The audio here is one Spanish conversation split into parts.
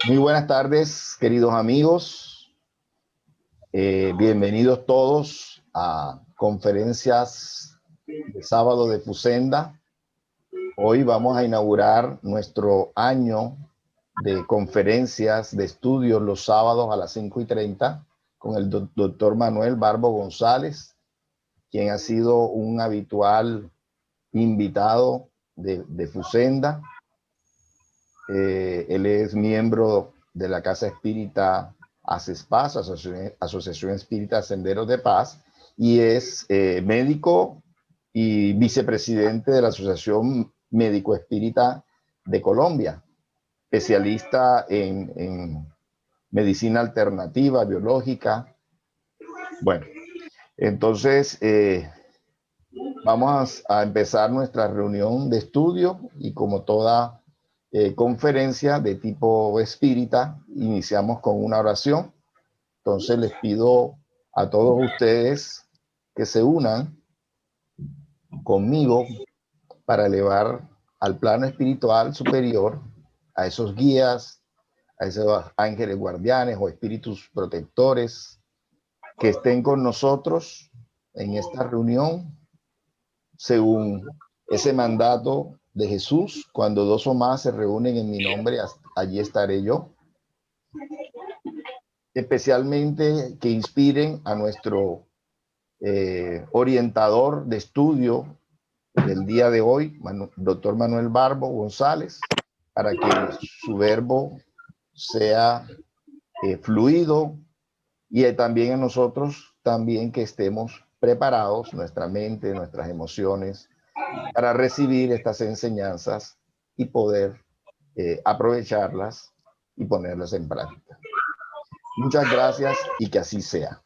Muy buenas tardes, queridos amigos. Bienvenidos todos a conferencias de sábado de Fusenda. Hoy vamos a inaugurar nuestro año de conferencias de estudios los sábados a las 5:30 con el doctor Manuel Barbo González, quien ha sido un habitual invitado de Fusenda. Él es miembro de la Casa Espírita ACESPAS, Asociación Espírita Senderos de Paz, y es médico y vicepresidente de la Asociación Médico Espírita de Colombia, especialista en medicina alternativa, biológica. Bueno, entonces vamos a empezar nuestra reunión de estudio y como toda conferencia de tipo espírita, iniciamos con una oración. Entonces les pido a todos ustedes que se unan conmigo para elevar al plano espiritual superior a esos guías, a esos ángeles guardianes o espíritus protectores que estén con nosotros en esta reunión según ese mandato de Jesús: cuando dos o más se reúnen en mi nombre, allí estaré yo. Especialmente que inspiren a nuestro orientador de estudio del día de hoy, doctor Manuel Barbo González, para que su verbo sea fluido, y también a nosotros también que estemos preparados, nuestra mente, nuestras emociones, para recibir estas enseñanzas y poder aprovecharlas y ponerlas en práctica. Muchas gracias y que así sea.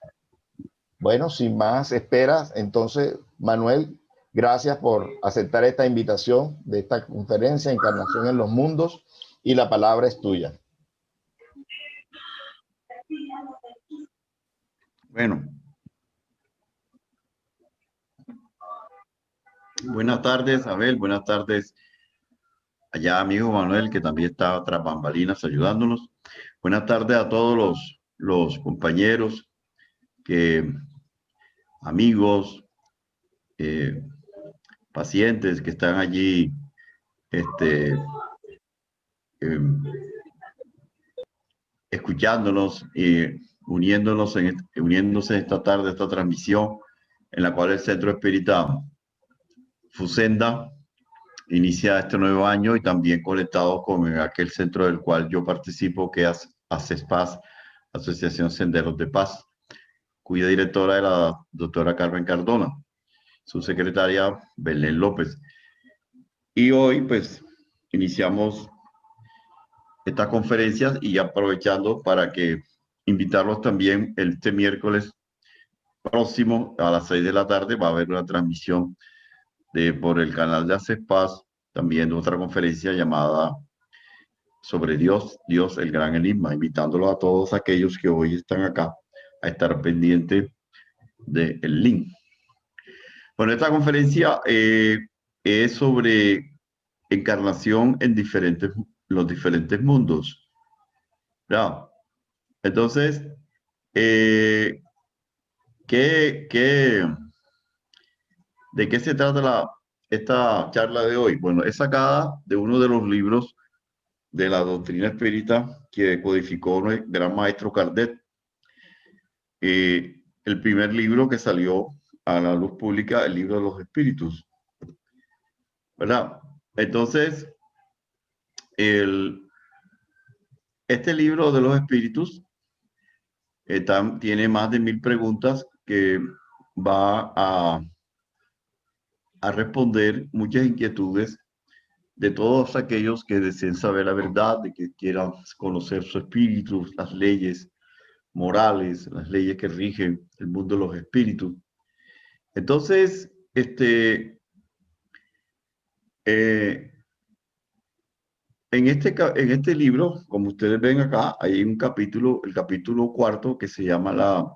Bueno, sin más esperas, entonces, Manuel, gracias por aceptar esta invitación de esta conferencia, Encarnación en los Mundos, y la palabra es tuya. Bueno. Buenas tardes, Abel. Buenas tardes allá, amigo Manuel, que también está tras bambalinas ayudándonos. Buenas tardes a todos los compañeros, amigos, pacientes que están allí escuchándonos y uniéndose esta tarde a esta transmisión en la cual el Centro Espírita Fusenda inicia este nuevo año, y también conectado con aquel centro del cual yo participo, que es ACESPAS, Asociación Senderos de Paz, cuya directora es la doctora Carmen Cardona, su secretaria Belén López. Y hoy pues iniciamos estas conferencias, y aprovechando para que invitarlos también este miércoles próximo a las 6 de la tarde va a haber una transmisión por el canal de ACESPAS, también otra conferencia llamada sobre Dios el gran enigma, invitándolo a todos aquellos que hoy están acá a estar pendientes del link. Bueno, esta conferencia es sobre encarnación en los diferentes mundos. ¿Ya? Entonces, ¿de qué se trata esta charla de hoy? Bueno, es sacada de uno de los libros de la doctrina espírita que codificó el gran maestro Kardec. El primer libro que salió a la luz pública, el libro de los espíritus, ¿verdad? Entonces, este libro de los espíritus tiene más de 1000 preguntas que va a responder muchas inquietudes de todos aquellos que deseen saber la verdad, de que quieran conocer su espíritu, las leyes morales, las leyes que rigen el mundo de los espíritus. Entonces, en este libro, como ustedes ven acá, hay un capítulo, el capítulo 4, que se llama la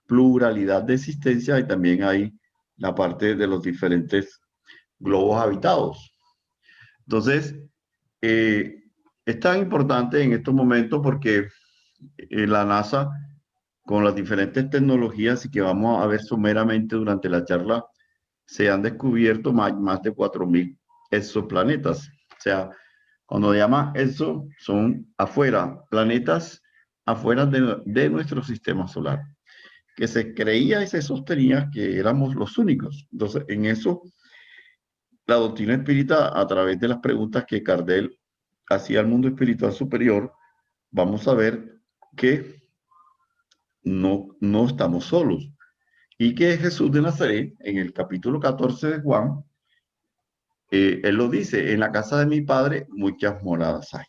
pluralidad de existencia, y también hay la parte de los diferentes globos habitados. Entonces, en es tan importante en estos momentos porque la NASA, con las diferentes tecnologías y que vamos a ver someramente durante la charla, se han descubierto más de 4.000 exoplanetas. O sea, cuando llama eso, son afuera, planetas afuera de nuestro sistema solar, que se creía y se sostenía que éramos los únicos. Entonces, en eso, la doctrina espírita, a través de las preguntas que Kardec hacía al mundo espiritual superior, vamos a ver que no estamos solos. Y que Jesús de Nazaret, en el capítulo 14 de Juan, él lo dice, en la casa de mi padre muchas moradas hay.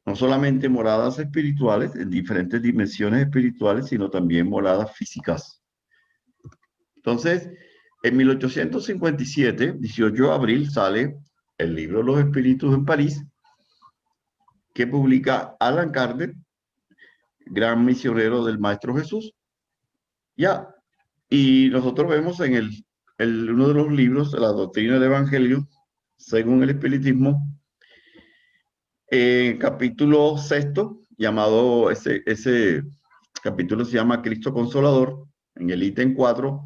No solamente moradas espirituales, en diferentes dimensiones espirituales, sino también moradas físicas. Entonces, en 1857, 18 de abril, sale el libro Los Espíritus en París, que publica Allan Kardec, gran misionero del Maestro Jesús. Ya, y nosotros vemos en uno de los libros de la doctrina del Evangelio, según el Espiritismo, capítulo sexto, llamado, ese capítulo se llama Cristo Consolador. En el ítem 4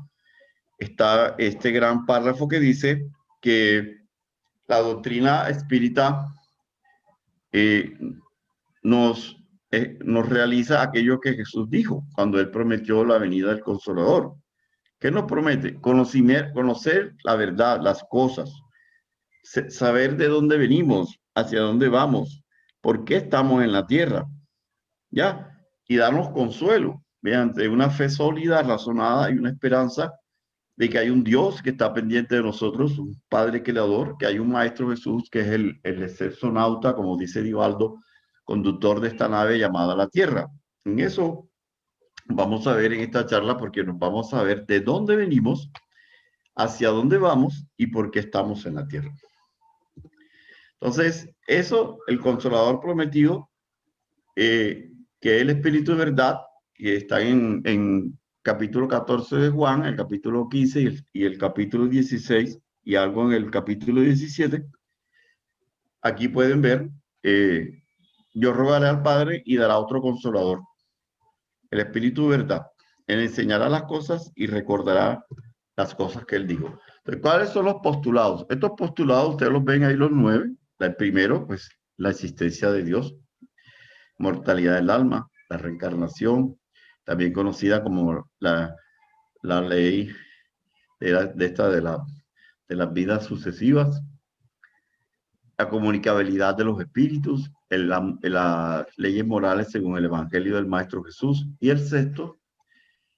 está este gran párrafo que dice que la doctrina espírita eh, nos, nos realiza aquello que Jesús dijo cuando él prometió la venida del Consolador. ¿Qué nos promete? Conocer la verdad, las cosas, saber de dónde venimos, hacia dónde vamos, por qué estamos en la tierra, ¿ya? Y darnos consuelo mediante una fe sólida, razonada y una esperanza de que hay un Dios que está pendiente de nosotros, un Padre creador, que hay un Maestro Jesús que es el excepcionauta, como dice Divaldo, conductor de esta nave llamada la Tierra. En eso vamos a ver en esta charla porque nos vamos a ver de dónde venimos, hacia dónde vamos y por qué estamos en la Tierra. Entonces, eso, el Consolador prometido, que es el Espíritu de verdad, que está en capítulo 14 de Juan, el capítulo 15 y el capítulo 16 y algo en el capítulo 17. Aquí pueden ver, yo rogaré al Padre y dará otro Consolador, el Espíritu de verdad. Él enseñará las cosas y recordará las cosas que él dijo. Entonces, ¿cuáles son los postulados? Estos postulados, ustedes los ven ahí los 9. El primero, pues, la existencia de Dios, mortalidad del alma, la reencarnación, también conocida como la ley de las vidas sucesivas, la comunicabilidad de los espíritus, las leyes morales según el Evangelio del Maestro Jesús, y el sexto,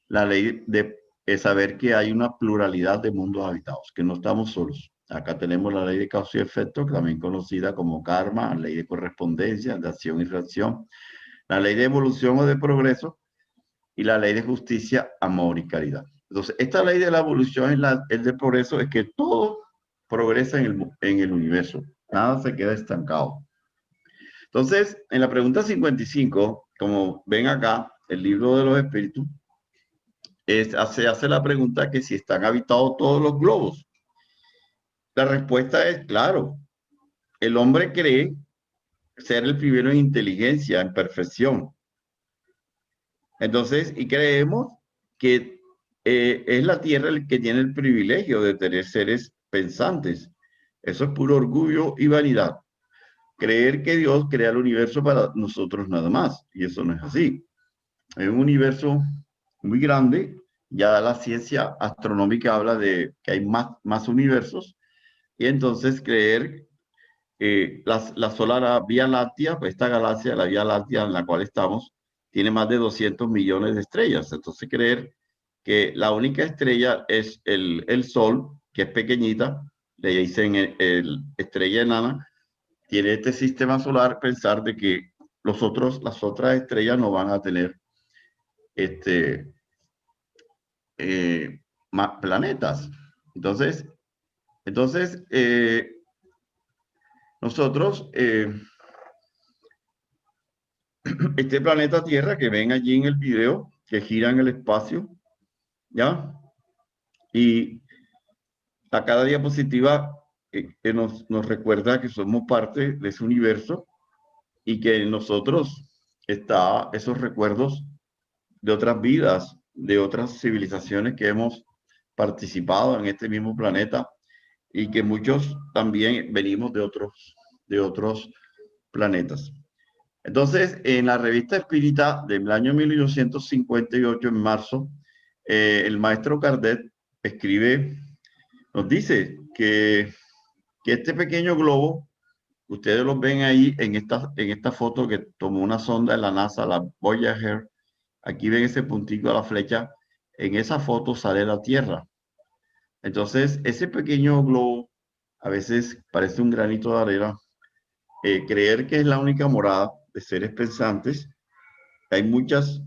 la ley de saber que hay una pluralidad de mundos habitados, que no estamos solos. Acá tenemos la ley de causa y efecto, también conocida como karma, ley de correspondencia, de acción y reacción, la ley de evolución o de progreso, y la ley de justicia, amor y caridad. Entonces, esta ley de la evolución y el de progreso es que todo progresa en el universo, nada se queda estancado. Entonces, en la pregunta 55, como ven acá, el libro de los espíritus, se hace la pregunta que si están habitados todos los globos. La respuesta es claro. El hombre cree ser el primero en inteligencia, en perfección. Entonces, y creemos que es la Tierra el que tiene el privilegio de tener seres pensantes. Eso es puro orgullo y vanidad. Creer que Dios crea el universo para nosotros nada más. Y eso no es así. Es un universo muy grande. Ya la ciencia astronómica habla de que hay más universos. Y entonces creer la solar Vía Láctea, pues esta galaxia, la Vía Láctea en la cual estamos, tiene más de 200 millones de estrellas. Entonces creer que la única estrella es el Sol, que es pequeñita, le dicen estrella enana, tiene este sistema solar, pensar de que las otras estrellas no van a tener este, más planetas. Entonces nosotros, este planeta Tierra que ven allí en el video, que gira en el espacio, ¿ya? Y a cada diapositiva nos recuerda que somos parte de ese universo y que en nosotros está esos recuerdos de otras vidas, de otras civilizaciones que hemos participado en este mismo planeta y que muchos también venimos de otros planetas. Entonces, en la revista Espírita del año 1858, en marzo, el maestro Kardec escribe, nos dice que este pequeño globo, ustedes lo ven ahí en esta foto que tomó una sonda de la NASA, la Voyager. Aquí ven ese puntico a la flecha. En esa foto sale la Tierra. Entonces, ese pequeño globo a veces parece un granito de arena. Creer que es la única morada de seres pensantes. Hay muchos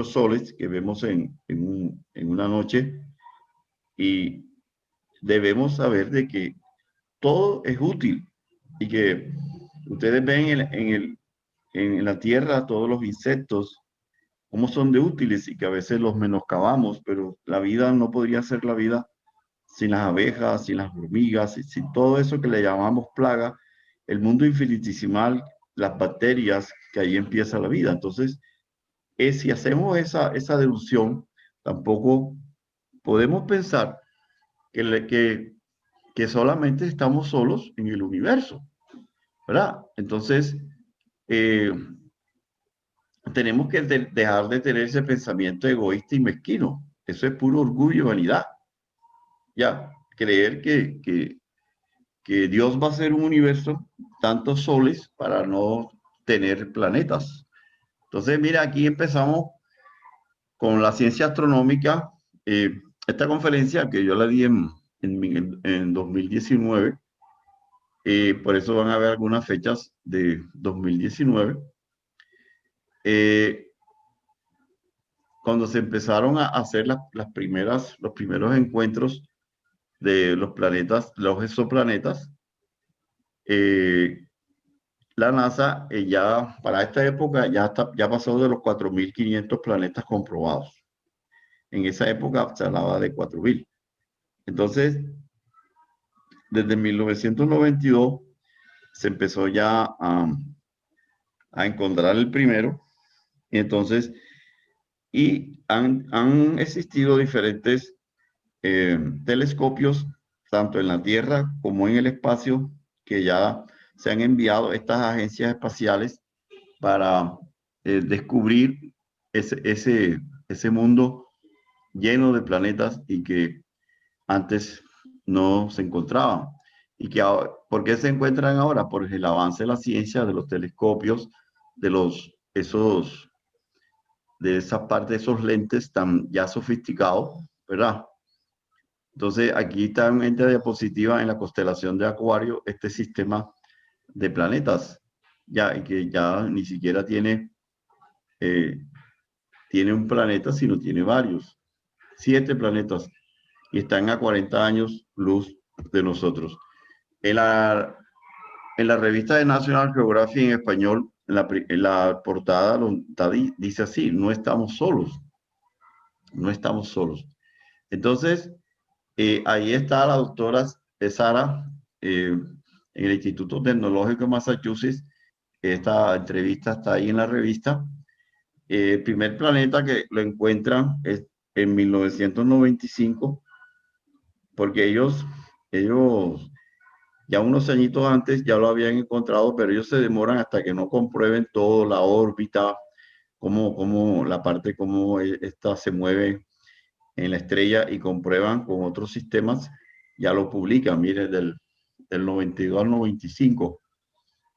soles que vemos en una noche y debemos saber de que todo es útil y que ustedes ven en la Tierra todos los insectos, cómo son de útiles y que a veces los menoscabamos, pero la vida no podría ser la vida sin las abejas, sin las hormigas, sin todo eso que le llamamos plaga, el mundo infinitesimal, las bacterias, que ahí empieza la vida. Entonces, si hacemos esa deducción, tampoco podemos pensar que solamente estamos solos en el universo, ¿verdad? Entonces, eh, tenemos que dejar de tener ese pensamiento egoísta y mezquino. Eso es puro orgullo y vanidad. Ya, creer que Dios va a hacer un universo, tantos soles, para no tener planetas. Entonces, mira, aquí empezamos con la ciencia astronómica. Esta conferencia que yo la di en 2019, por eso van a ver algunas fechas de 2019. Cuando se empezaron a hacer los primeros encuentros de los planetas, los exoplanetas, la NASA ya para esta época ya pasó de los 4.500 planetas comprobados. En esa época se hablaba de 4.000. Entonces, desde 1992 se empezó ya a encontrar el primero. Y entonces, han existido diferentes telescopios, tanto en la Tierra como en el espacio, que ya se han enviado estas agencias espaciales para descubrir ese mundo lleno de planetas y que antes no se encontraban. Y que ¿por qué se encuentran ahora? Por el avance de la ciencia, de los telescopios, de esa parte de esos lentes tan ya sofisticados, ¿verdad? Entonces, aquí está en esta diapositiva en la constelación de Acuario, este sistema de planetas, ya, y que ya ni siquiera tiene un planeta, sino tiene varios, 7 planetas, y están a 40 años luz de nosotros. En la revista de National Geographic en español, en la portada dice así: no estamos solos, no estamos solos. Entonces, ahí está la doctora Sara, en el Instituto Tecnológico de Massachusetts. Esta entrevista está ahí en la revista. El primer planeta que lo encuentran es en 1995, porque ellos ya unos añitos antes ya lo habían encontrado, pero ellos se demoran hasta que no comprueben todo, la órbita, cómo la parte, cómo esta se mueve en la estrella, y comprueban con otros sistemas, ya lo publican, mire, del 92 al 95.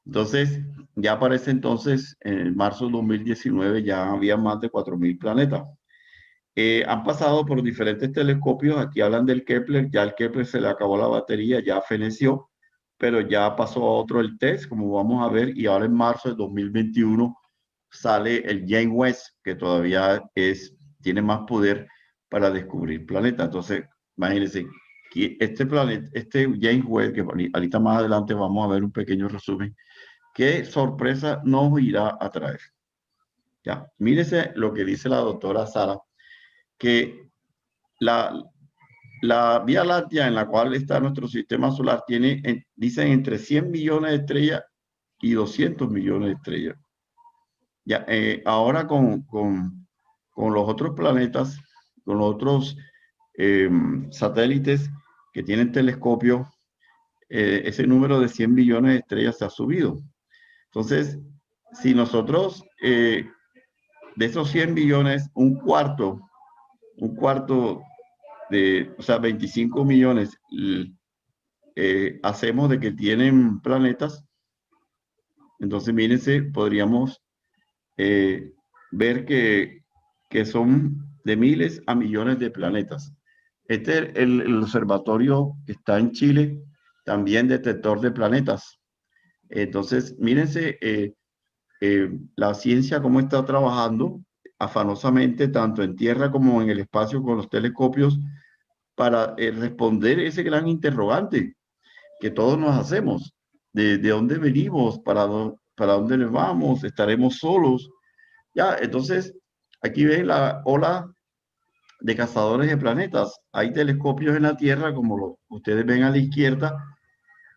Entonces, ya para ese entonces, en marzo de 2019, ya había más de 4.000 planetas. Han pasado por diferentes telescopios. Aquí hablan del Kepler. Ya el Kepler se le acabó la batería, ya feneció, pero ya pasó a otro el test, como vamos a ver, y ahora en marzo de 2021 sale el James Webb, que todavía tiene más poder para descubrir planetas. Entonces, imagínense que este planeta, este James Webb, que ahorita más adelante vamos a ver un pequeño resumen, qué sorpresa nos irá a traer. Ya, mírese lo que dice la doctora Sara, que la Vía Láctea en la cual está nuestro sistema solar tiene, dicen, entre 100 millones de estrellas y 200 millones de estrellas. Ya, ahora con los otros planetas, con los otros satélites que tienen telescopios, ese número de 100 millones de estrellas se ha subido. Entonces, si nosotros de esos 100 millones, un cuarto de, o sea, 25 millones, hacemos de que tienen planetas, entonces mírense, podríamos ver que son de miles a millones de planetas. El observatorio que está en Chile, también detector de planetas. Entonces, mírense la ciencia cómo está trabajando afanosamente, tanto en tierra como en el espacio con los telescopios, para responder ese gran interrogante que todos nos hacemos. ¿De dónde venimos? ¿Para dónde nos vamos? ¿Estaremos solos? Ya, entonces, aquí ven la ola de cazadores de planetas. Hay telescopios en la Tierra, como ustedes ven a la izquierda,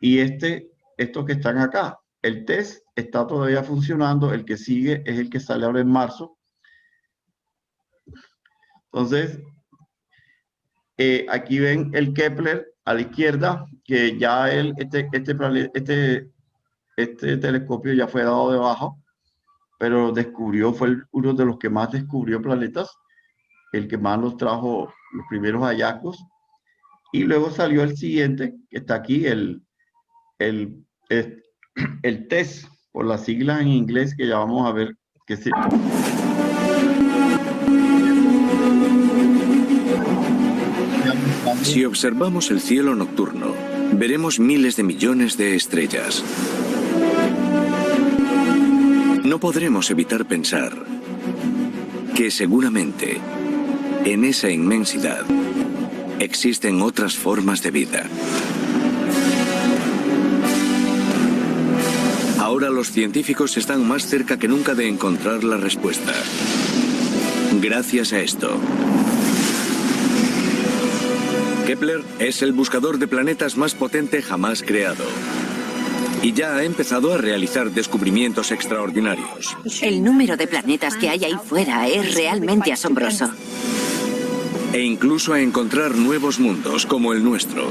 y estos que están acá. El TESS está todavía funcionando, el que sigue es el que sale ahora en marzo. Entonces, aquí ven el Kepler a la izquierda, que ya este telescopio ya fue dado de baja, pero fue uno de los que más descubrió planetas, el que más nos trajo los primeros hallazgos. Y luego salió el siguiente, que está aquí, el TESS, por las siglas en inglés, que ya vamos a ver qué se... Si observamos el cielo nocturno, veremos miles de millones de estrellas. No podremos evitar pensar que seguramente en esa inmensidad existen otras formas de vida. Ahora los científicos están más cerca que nunca de encontrar la respuesta. Gracias a esto, Kepler es el buscador de planetas más potente jamás creado. Y ya ha empezado a realizar descubrimientos extraordinarios. El número de planetas que hay ahí fuera es realmente asombroso. E incluso a encontrar nuevos mundos como el nuestro.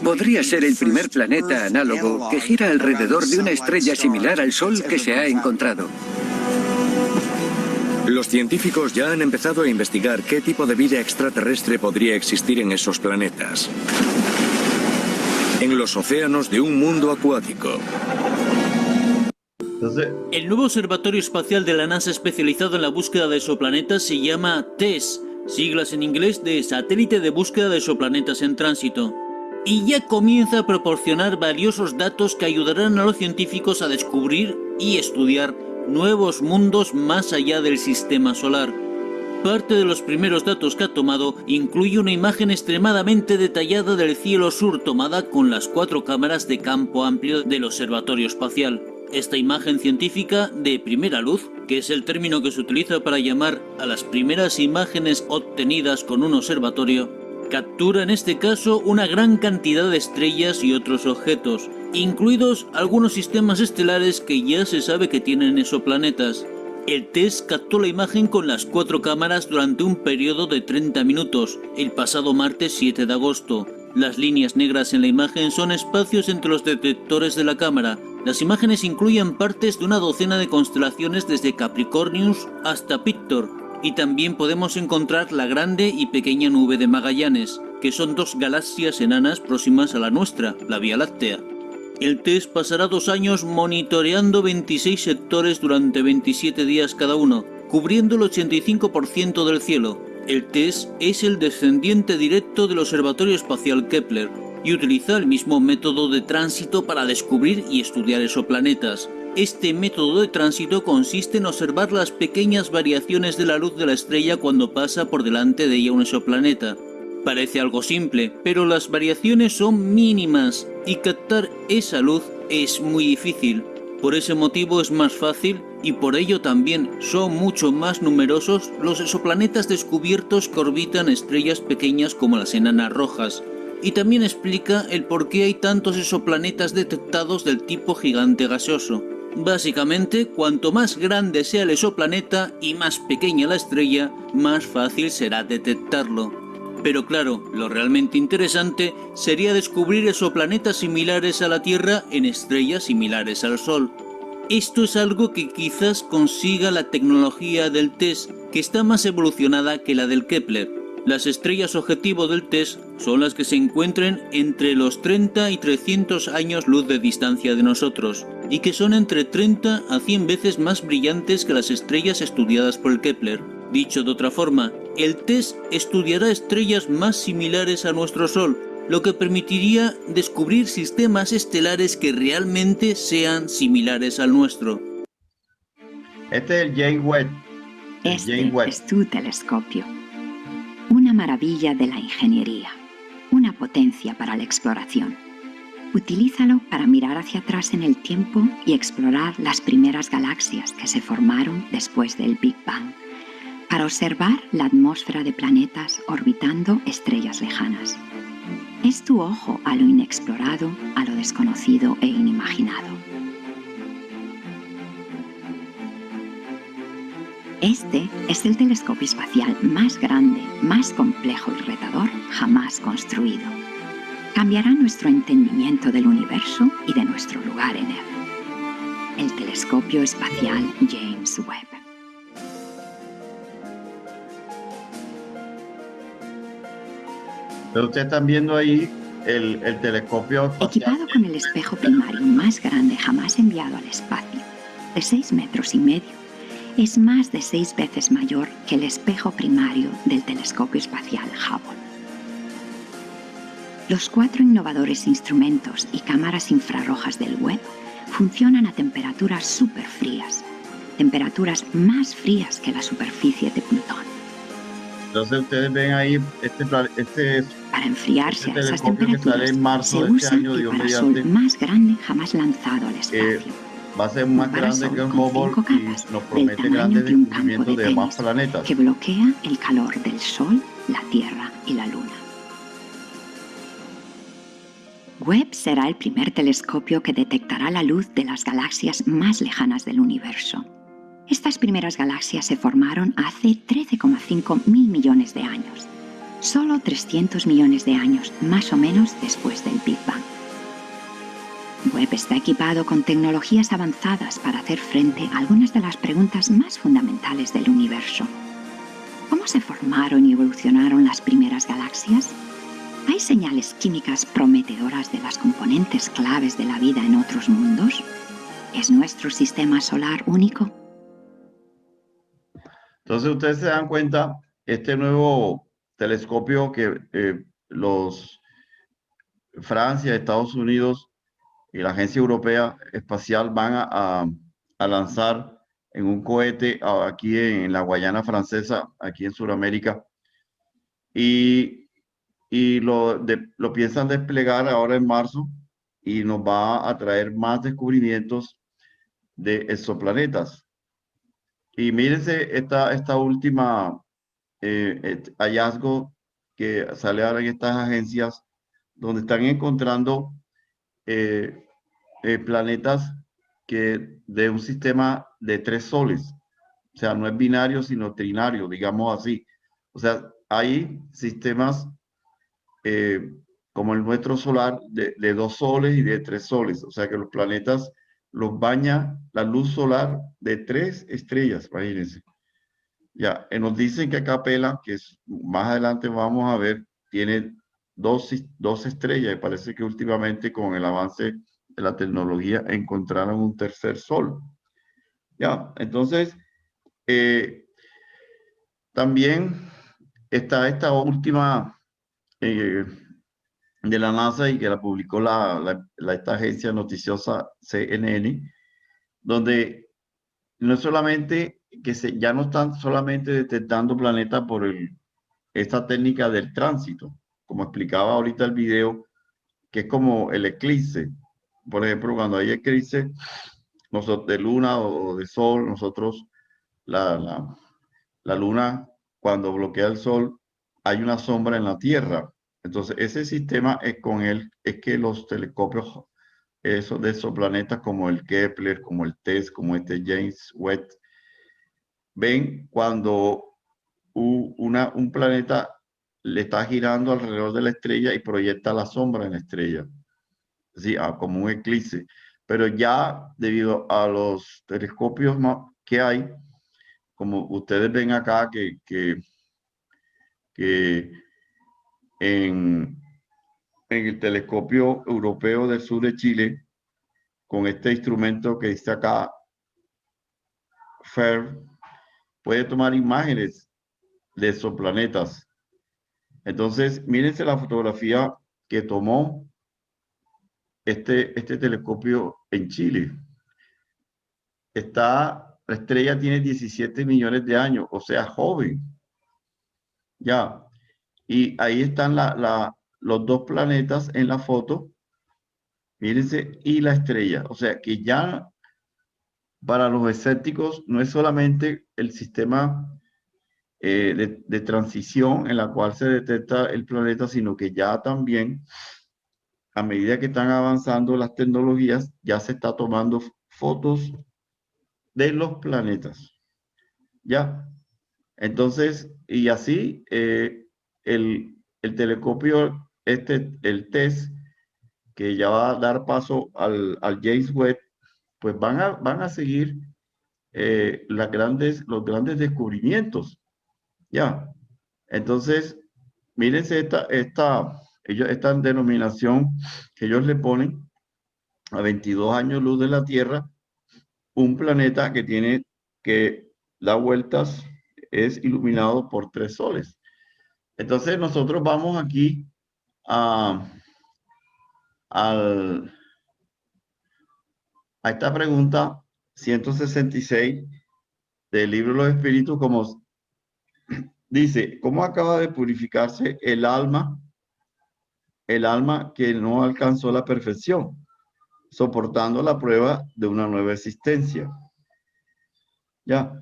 Podría ser el primer planeta análogo que gira alrededor de una estrella similar al Sol que se ha encontrado. Los científicos ya han empezado a investigar qué tipo de vida extraterrestre podría existir en esos planetas. En los océanos de un mundo acuático. El nuevo observatorio espacial de la NASA especializado en la búsqueda de exoplanetas se llama TESS, siglas en inglés de Satélite de Búsqueda de Exoplanetas en Tránsito. Y ya comienza a proporcionar valiosos datos que ayudarán a los científicos a descubrir y estudiar nuevos mundos más allá del sistema solar. Parte de los primeros datos que ha tomado incluye una imagen extremadamente detallada del cielo sur tomada con las 4 cámaras de campo amplio del observatorio espacial. Esta imagen científica de primera luz, que es el término que se utiliza para llamar a las primeras imágenes obtenidas con un observatorio, captura en este caso una gran cantidad de estrellas y otros objetos, incluidos algunos sistemas estelares que ya se sabe que tienen exoplanetas. El TESS captó la imagen con las 4 cámaras durante un periodo de 30 minutos, el pasado martes 7 de agosto. Las líneas negras en la imagen son espacios entre los detectores de la cámara. Las imágenes incluyen partes de una docena de constelaciones desde Capricornus hasta Pictor, y también podemos encontrar la Grande y Pequeña Nube de Magallanes, que son 2 galaxias enanas próximas a la nuestra, la Vía Láctea. El TESS pasará 2 años monitoreando 26 sectores durante 27 días cada uno, cubriendo el 85% del cielo. El TESS es el descendiente directo del Observatorio Espacial Kepler y utiliza el mismo método de tránsito para descubrir y estudiar exoplanetas. Este método de tránsito consiste en observar las pequeñas variaciones de la luz de la estrella cuando pasa por delante de ella un exoplaneta. Parece algo simple, pero las variaciones son mínimas y captar esa luz es muy difícil. Por ese motivo es más fácil y por ello también son mucho más numerosos los exoplanetas descubiertos que orbitan estrellas pequeñas como las enanas rojas. y también explica el por qué hay tantos exoplanetas detectados del tipo gigante gaseoso. Básicamente, cuanto más grande sea el exoplaneta y más pequeña la estrella, más fácil será detectarlo. Pero claro, lo realmente interesante sería descubrir exoplanetas similares a la Tierra en estrellas similares al Sol. Esto es algo que quizás consiga la tecnología del TESS, que está más evolucionada que la del Kepler. Las estrellas objetivo del TESS son las que se encuentren entre los 30 y 300 años luz de distancia de nosotros, y que son entre 30 a 100 veces más brillantes que las estrellas estudiadas por el Kepler. Dicho de otra forma, el TESS estudiará estrellas más similares a nuestro Sol, lo que permitiría descubrir sistemas estelares que realmente sean similares al nuestro. Este es el James Webb. Este es tu telescopio. Una maravilla de la ingeniería, una potencia para la exploración. Utilízalo para mirar hacia atrás en el tiempo y explorar las primeras galaxias que se formaron después del Big Bang, para observar la atmósfera de planetas orbitando estrellas lejanas. Es tu ojo a lo inexplorado, a lo desconocido e inimaginado. Este es el telescopio espacial más grande, más complejo y retador jamás construido. Cambiará nuestro entendimiento del universo y de nuestro lugar en él. El telescopio espacial James Webb. Pero ustedes están viendo ahí el telescopio espacial. Equipado con el espejo primario más grande jamás enviado al espacio, de 6,5 metros, es más de 6 veces mayor que el espejo primario del telescopio espacial Hubble. Los 4 innovadores instrumentos y cámaras infrarrojas del Webb funcionan a temperaturas superfrías, temperaturas más frías que la superficie de Plutón. Entonces ustedes ven ahí Para enfriarse a esas telescopio que sale temperaturas en marzo se de este usa año, el Dios parasol mediante, más grande jamás lanzado al espacio. va a ser más Un grande parasol que el con Hubble 5 y capas nos del promete tamaño grandes de un campo descubrimientos de de más tenis planetas. que bloquea el calor del Sol, la Tierra y la Luna. Webb será el primer telescopio que detectará la luz de las galaxias más lejanas del universo. Estas primeras galaxias se formaron hace 13,5 mil millones de años, solo 300 millones de años más o menos después del Big Bang. Webb está equipado con tecnologías avanzadas para hacer frente a algunas de las preguntas más fundamentales del universo. ¿Cómo se formaron y evolucionaron las primeras galaxias? ¿Hay señales químicas prometedoras de las componentes claves de la vida en otros mundos? ¿Es nuestro sistema solar único? Entonces ustedes se dan cuenta, este nuevo telescopio que Francia, Estados Unidos y la Agencia Europea Espacial van a lanzar en un cohete aquí en la Guayana Francesa, aquí en Sudamérica, y lo piensan desplegar ahora en marzo y nos va a traer más descubrimientos de exoplanetas. Y mírense esta última hallazgo que sale ahora en estas agencias, donde están encontrando planetas de un sistema de 3 soles. O sea, no es binario, sino trinario, digamos así. O sea, hay sistemas como el nuestro solar de 2 soles y de 3 soles. O sea, que los planetas los baña la luz solar de 3 estrellas, imagínense. Ya, nos dicen que Capella, que más adelante vamos a ver, tiene dos estrellas, y parece que últimamente con el avance de la tecnología encontraron un tercer sol. Ya, entonces, también está esta última de la NASA y que la publicó esta agencia noticiosa CNN, donde no es solamente que ya no están solamente detectando planetas por esta técnica del tránsito, como explicaba ahorita el video, que es como el eclipse. Por ejemplo, cuando hay eclipse de luna o de sol, nosotros, la luna, cuando bloquea el sol, hay una sombra en la Tierra. Entonces, ese sistema es con él, es que los telescopios esos de exoplanetas como el Kepler, como el TESS, como este James Webb, ven cuando un planeta le está girando alrededor de la estrella y proyecta la sombra en la estrella, ¿sí? Como un eclipse. Pero ya debido a los telescopios que hay, como ustedes ven acá, que en el telescopio europeo del sur de Chile, con este instrumento que dice acá, FER, puede tomar imágenes de exoplanetas. Entonces, mírense la fotografía que tomó este telescopio en Chile. La estrella tiene 17 millones de años, o sea, joven. Ya. Y ahí están los dos planetas en la foto. Mírense, y la estrella. O sea, que ya para los escépticos no es solamente el sistema de transición en la cual se detecta el planeta, sino que ya también, a medida que están avanzando las tecnologías, ya se está tomando fotos de los planetas. ¿Ya? Entonces, y así, el telescopio, el TESS, que ya va a dar paso al James Webb, pues van a seguir los grandes descubrimientos. ¿Ya? Entonces, mírense esta denominación que ellos le ponen a 22 años luz de la Tierra, un planeta que da vueltas, es iluminado por 3 soles. Entonces, nosotros vamos aquí a esta pregunta 166 del libro de los Espíritus, como dice, ¿cómo acaba de purificarse el alma que no alcanzó la perfección, soportando la prueba de una nueva existencia? Ya.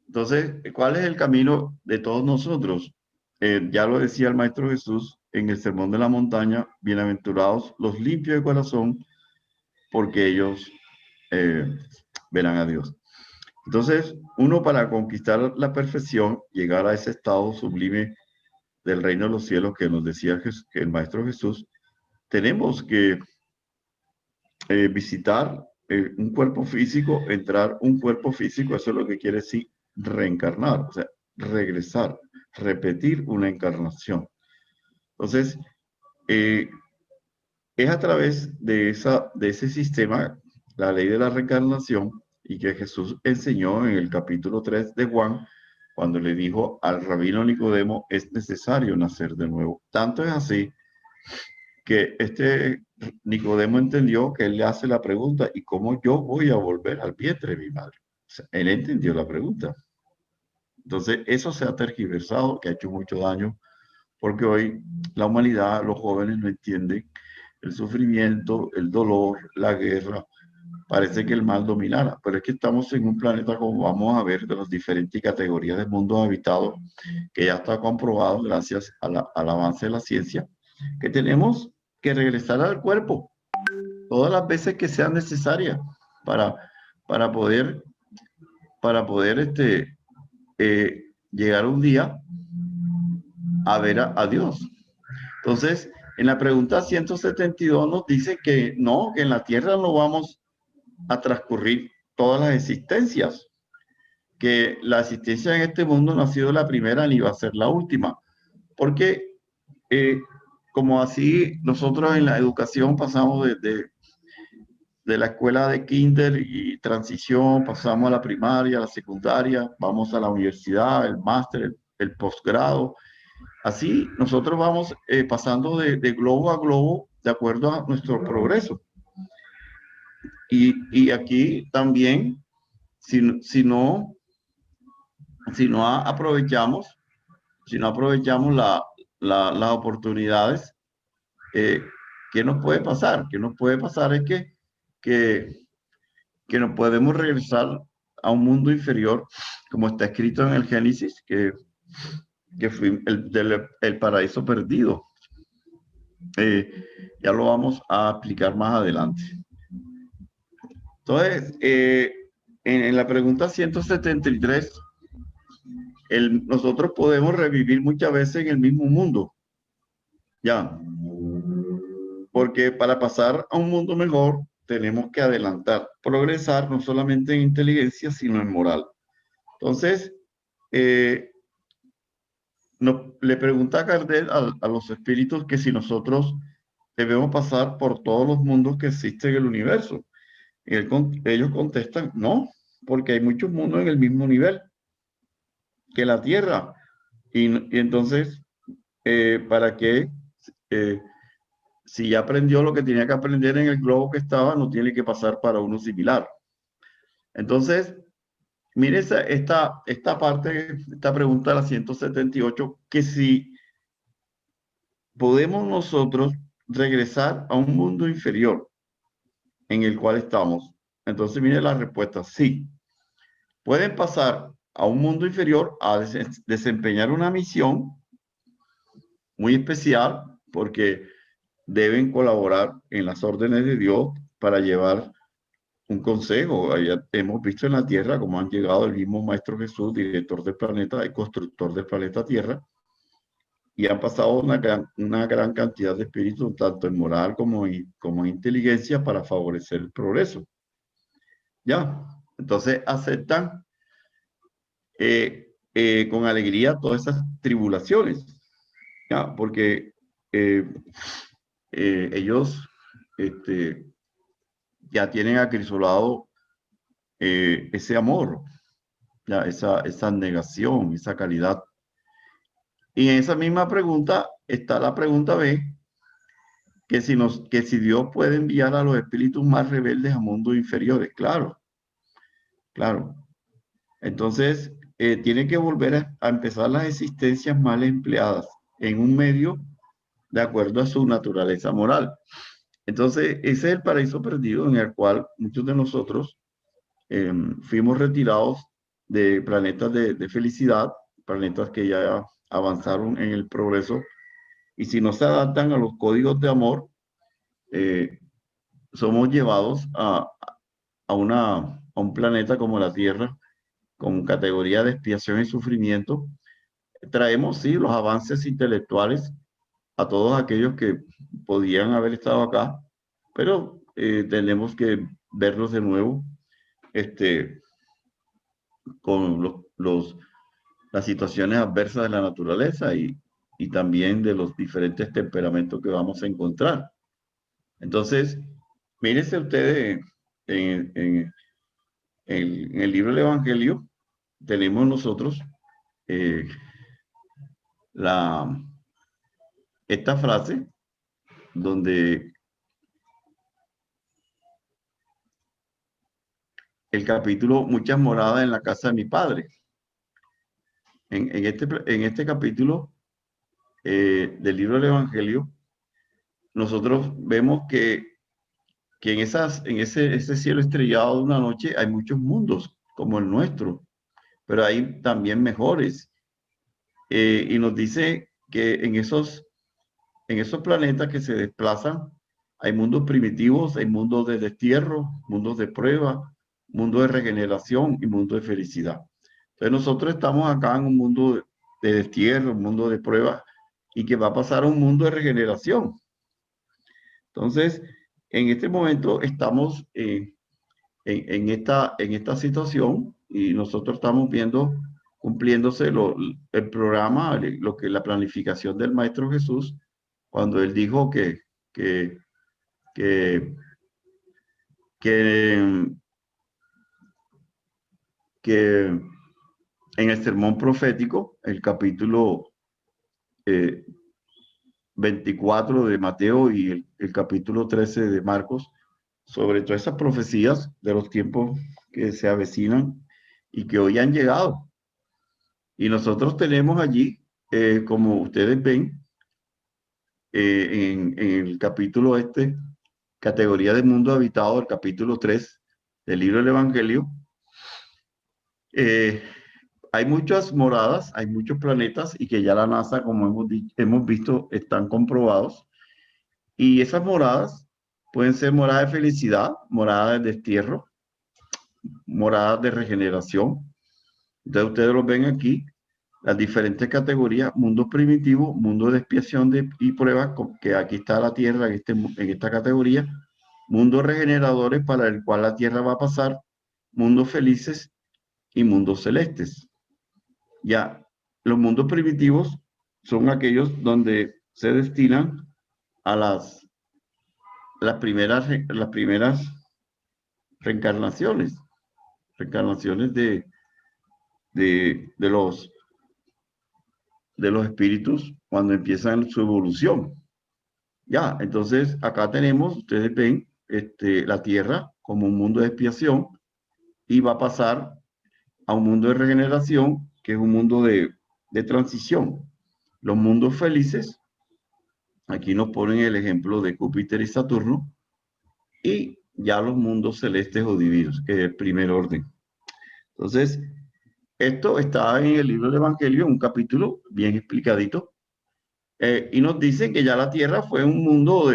Entonces, ¿cuál es el camino de todos nosotros? Ya lo decía el Maestro Jesús en el Sermón de la Montaña: bienaventurados los limpios de corazón, porque ellos verán a Dios. Entonces, uno, para conquistar la perfección, llegar a ese estado sublime del reino de los cielos que nos decía que el Maestro Jesús, tenemos que visitar un cuerpo físico, entrar un cuerpo físico. Eso es lo que quiere decir reencarnar, o sea, regresar, repetir una encarnación. Entonces, es a través de ese sistema, la ley de la reencarnación, y que Jesús enseñó en el capítulo 3 de Juan, cuando le dijo al rabino Nicodemo: es necesario nacer de nuevo. Tanto es así que Nicodemo entendió que él le hace la pregunta: ¿y cómo yo voy a volver al vientre de mi madre? O sea, él entendió la pregunta. Entonces, eso se ha tergiversado, que ha hecho mucho daño, porque hoy la humanidad, los jóvenes, no entienden el sufrimiento, el dolor, la guerra. Parece que el mal dominara, pero es que estamos en un planeta, como vamos a ver, de las diferentes categorías del mundo habitado, que ya está comprobado gracias al avance de la ciencia, que tenemos que regresar al cuerpo todas las veces que sean necesarias para poder llegar un día a ver a Dios. Entonces, en la pregunta 172 nos dice que no, que en la Tierra no vamos a transcurrir todas las existencias, que la existencia en este mundo no ha sido la primera ni va a ser la última, porque como así nosotros en la educación pasamos de la escuela de kinder y transición, pasamos a la primaria, a la secundaria, vamos a la universidad, el máster, el posgrado. Así nosotros vamos pasando de globo a globo de acuerdo a nuestro progreso. Y aquí también, si no aprovechamos las oportunidades, ¿qué nos puede pasar? ¿Qué nos puede pasar? Es que no podemos regresar a un mundo inferior, como está escrito en el Génesis, que fue el paraíso perdido. Ya lo vamos a explicar más adelante. Entonces, en la pregunta 173, nosotros podemos revivir muchas veces en el mismo mundo. Ya. Porque para pasar a un mundo mejor, tenemos que adelantar, progresar no solamente en inteligencia, sino en moral. Entonces, le pregunta a Kardec a los espíritus que si nosotros debemos pasar por todos los mundos que existen en el universo. Y ellos contestan, no, porque hay muchos mundos en el mismo nivel que la Tierra. Y entonces, ¿para qué? Si ya aprendió lo que tenía que aprender en el globo que estaba, no tiene que pasar para uno similar. Entonces, mire esta parte, esta pregunta de la 178, que si podemos nosotros regresar a un mundo inferior en el cual estamos. Entonces, mire la respuesta, sí. Pueden pasar a un mundo inferior a desempeñar una misión muy especial porque deben colaborar en las órdenes de Dios para llevar un consejo. Hemos visto en la Tierra cómo han llegado el mismo Maestro Jesús, director del planeta y constructor del planeta Tierra, y han pasado una gran cantidad de espíritus, tanto en moral como en inteligencia, para favorecer el progreso. Ya, entonces aceptan con alegría todas esas tribulaciones, ya, porque ellos ya tienen acrisolado ese amor, ya, esa negación, esa caridad. Y en esa misma pregunta está la pregunta B, que si Dios puede enviar a los espíritus más rebeldes a mundos inferiores. Claro, claro. Entonces, tiene que volver a empezar las existencias mal empleadas en un medio de acuerdo a su naturaleza moral. Entonces, ese es el paraíso perdido en el cual muchos de nosotros fuimos retirados de planetas de felicidad, planetas que ya avanzaron en el progreso, y si no se adaptan a los códigos de amor, somos llevados a un planeta como la Tierra, con categoría de expiación y sufrimiento. Traemos, sí, los avances intelectuales a todos aquellos que podían haber estado acá, pero tenemos que verlos de nuevo con las situaciones adversas de la naturaleza y también de los diferentes temperamentos que vamos a encontrar. Entonces, mírense ustedes en el libro del Evangelio, tenemos nosotros esta frase donde el capítulo Muchas moradas en la casa de mi padre. En este capítulo del libro del Evangelio, nosotros vemos que en ese cielo estrellado de una noche hay muchos mundos como el nuestro, pero hay también mejores. Y nos dice que en esos planetas que se desplazan, hay mundos primitivos, hay mundos de destierro, mundos de prueba, mundos de regeneración y mundos de felicidad. Entonces nosotros estamos acá en un mundo de destierro, un mundo de prueba, y que va a pasar a un mundo de regeneración. Entonces, en este momento estamos en esta situación y nosotros estamos viendo cumpliéndose el programa, la planificación del Maestro Jesús, cuando él dijo que en el sermón profético, el capítulo 24 de Mateo y el capítulo 13 de Marcos, sobre todas esas profecías de los tiempos que se avecinan y que hoy han llegado. Y nosotros tenemos allí, como ustedes ven, en el capítulo categoría de mundo habitado, el capítulo 3 del libro del Evangelio, hay muchas moradas, hay muchos planetas y que ya la NASA, como hemos visto, están comprobados. Y esas moradas pueden ser moradas de felicidad, moradas de destierro, moradas de regeneración. Entonces ustedes lo ven aquí, las diferentes categorías: mundo primitivo, mundo de expiación y pruebas, que aquí está la tierra en esta categoría; mundos regeneradores, para el cual la tierra va a pasar; mundos felices y mundos celestes. Ya, los mundos primitivos son aquellos donde se destinan a las primeras reencarnaciones de los espíritus cuando empiezan su evolución. Ya, entonces acá tenemos, ustedes ven, la tierra como un mundo de expiación, y va a pasar a un mundo de regeneración, que es un mundo de transición. Los mundos felices, aquí nos ponen el ejemplo de Júpiter y Saturno, y ya los mundos celestes o divinos, que es el primer orden. Entonces, esto está en el libro del Evangelio, un capítulo bien explicadito, y nos dicen que ya la tierra fue un mundo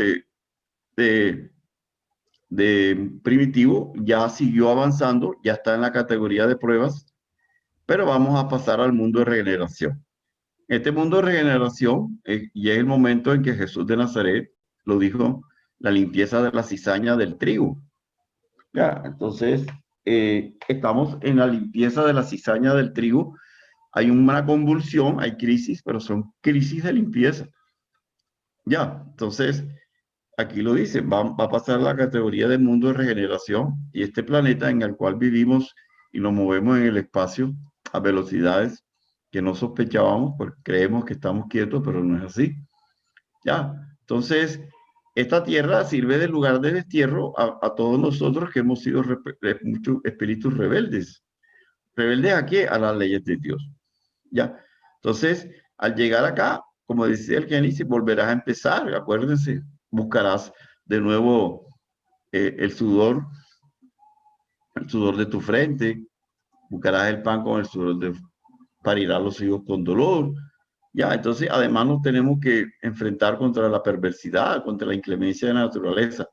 de primitivo, ya siguió avanzando, ya está en la categoría de pruebas, pero vamos a pasar al mundo de regeneración. Este mundo de regeneración, y es el momento en que Jesús de Nazaret lo dijo: la limpieza de la cizaña del trigo. Ya, entonces, estamos en la limpieza de la cizaña del trigo. Hay una convulsión, hay crisis, pero son crisis de limpieza. Ya, entonces, aquí lo dice, va a pasar la categoría del mundo de regeneración, y este planeta en el cual vivimos y nos movemos en el espacio a velocidades que no sospechábamos, porque creemos que estamos quietos, pero no es así. Ya, entonces, esta tierra sirve de lugar de destierro a todos nosotros que hemos sido muchos espíritus rebeldes. ¿Rebeldes a qué? A las leyes de Dios. Ya, entonces, al llegar acá, como dice el Génesis, volverás a empezar, acuérdense, buscarás de nuevo el sudor de tu frente, buscarás el pan con el sudor parirás los hijos con dolor. Ya, entonces además nos tenemos que enfrentar contra la perversidad, contra la inclemencia de la naturaleza,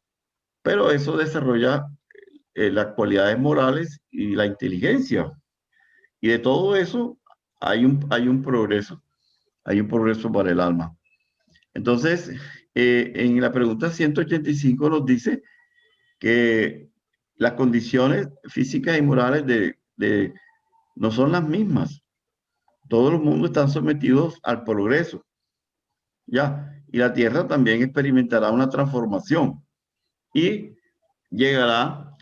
pero eso desarrolla las cualidades morales y la inteligencia, y de todo eso hay un progreso para el alma. Entonces, en la pregunta 185 nos dice que las condiciones físicas y morales no son las mismas. Todos los mundos están sometidos al progreso, ¿ya? Y la Tierra también experimentará una transformación y llegará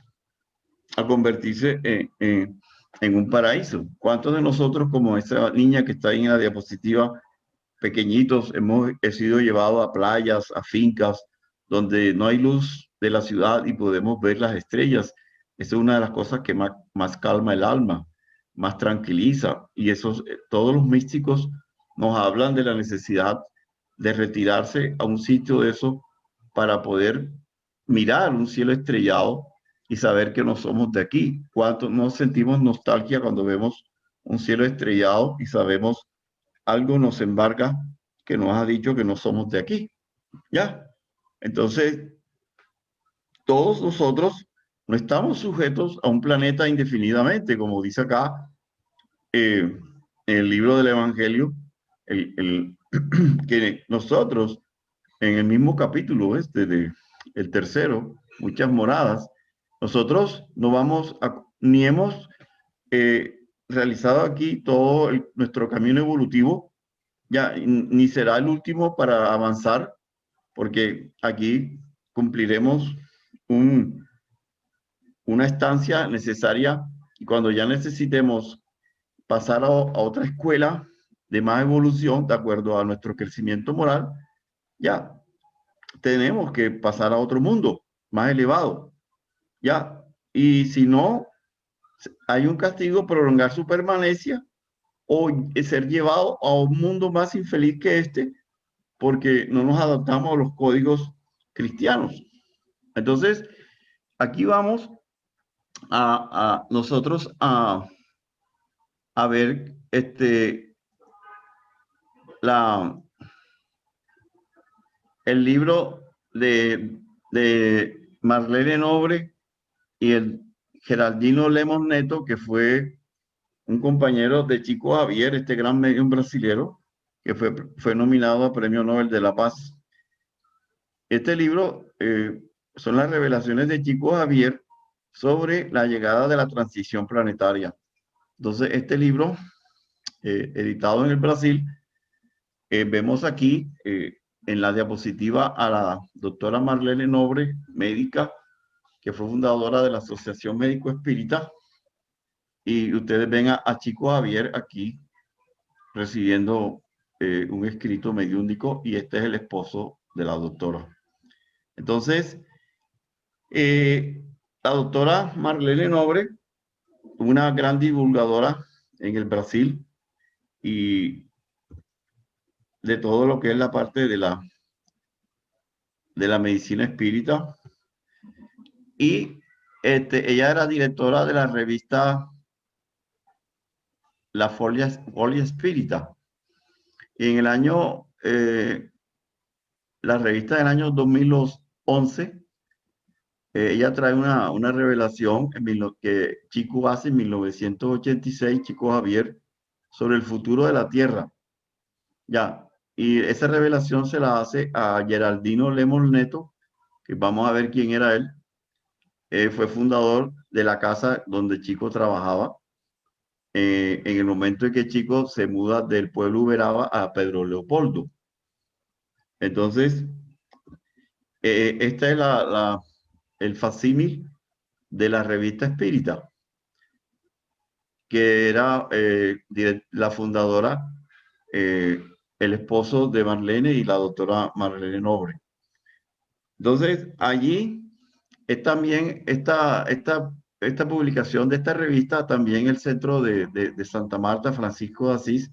a convertirse en un paraíso. ¿Cuántos de nosotros, como esa niña que está ahí en la diapositiva, pequeñitos, hemos sido llevados a playas, a fincas, donde no hay luz de la ciudad y podemos ver las estrellas? Esa es una de las cosas que más calma el alma, más tranquiliza. Y todos los místicos nos hablan de la necesidad de retirarse a un sitio de eso para poder mirar un cielo estrellado y saber que no somos de aquí. ¿Cuánto nos sentimos nostalgia cuando vemos un cielo estrellado y sabemos algo nos embarga que nos ha dicho que no somos de aquí? ¿Ya? Entonces, todos nosotros no estamos sujetos a un planeta indefinidamente, como dice acá en el libro del Evangelio, que nosotros, en el mismo capítulo el tercero, muchas moradas, nosotros no vamos ni hemos realizado aquí todo nuestro camino evolutivo, ya, ni será el último para avanzar, porque aquí cumpliremos una estancia necesaria, y cuando ya necesitemos pasar a otra escuela de más evolución, de acuerdo a nuestro crecimiento moral, ya tenemos que pasar a otro mundo más elevado, ya. Y si no, hay un castigo: prolongar su permanencia o ser llevado a un mundo más infeliz que este, porque no nos adaptamos a los códigos cristianos. Entonces, aquí vamos nosotros a ver el libro de Marlene Nobre y el Geraldino Lemos Neto, que fue un compañero de Chico Xavier, este gran medium brasilero, que fue nominado a Premio Nobel de la Paz. Este libro son las revelaciones de Chico Xavier sobre la llegada de la transición planetaria. Entonces, este libro, editado en el Brasil, vemos aquí en la diapositiva a la doctora Marlene Nobre, médica, que fue fundadora de la Asociación Médico Espírita, y ustedes ven a Chico Xavier aquí recibiendo un escrito mediúnico, y este es el esposo de la doctora. Entonces, la doctora Marlene Nobre, una gran divulgadora en el Brasil y de todo lo que es la parte de la medicina espírita, y ella era directora de la revista La Folia Espírita. Y en el año, la revista del año 2011, ella trae una revelación que Chico hace en 1986, Chico Xavier, sobre el futuro de la Tierra. Ya, y esa revelación se la hace a Geraldino Lemos Neto, que vamos a ver quién era él. Fue fundador de la casa donde Chico trabajaba. En el momento en que Chico se muda del pueblo Uberaba a Pedro Leopoldo. Entonces, esta es el facsímil de la revista Espírita, que era la fundadora, el esposo de Marlene y la doctora Marlene Nobre. Entonces, allí es también esta publicación de esta revista, también el Centro de Santa Marta, Francisco de Asís,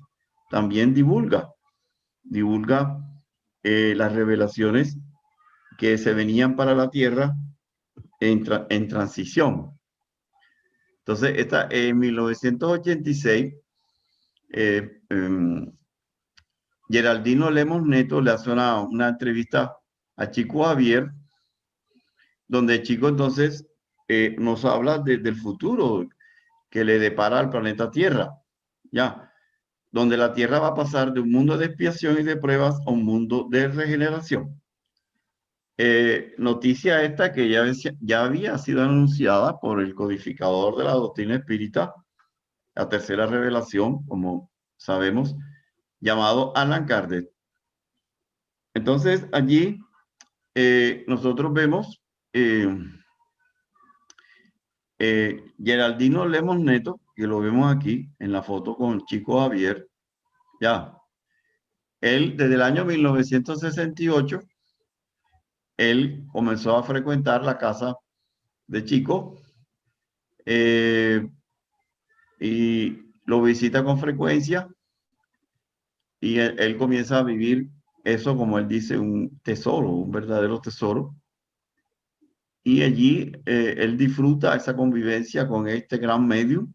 también divulga las revelaciones que se venían para la Tierra en transición. Entonces, en 1986, Geraldino Lemos Neto le hace una entrevista a Chico Xavier, donde Chico entonces nos habla del futuro que le depara al planeta Tierra, ya, donde la Tierra va a pasar de un mundo de expiación y de pruebas a un mundo de regeneración. Noticia esta que ya había sido anunciada por el codificador de la doctrina espírita, la tercera revelación, como sabemos, llamado Allan Kardec. Entonces, allí nosotros vemos Geraldino Lemos Neto, que lo vemos aquí en la foto con Chico Xavier. Ya, él desde el año 1968, él comenzó a frecuentar la casa de Chico y lo visita con frecuencia, y él comienza a vivir eso, como él dice, un tesoro, un verdadero tesoro. Y allí él disfruta esa convivencia con este gran medium.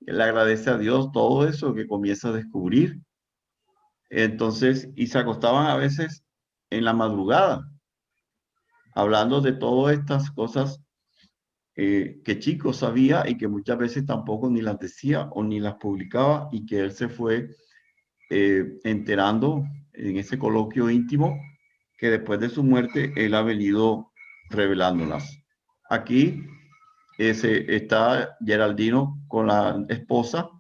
Él agradece a Dios todo eso que comienza a descubrir. Entonces, y se acostaban a veces en la madrugada, hablando de todas estas cosas que Chico sabía y que muchas veces tampoco ni las decía o ni las publicaba, y que él se fue enterando en ese coloquio íntimo, que después de su muerte él ha venido revelándolas. Aquí está Geraldino con la esposa,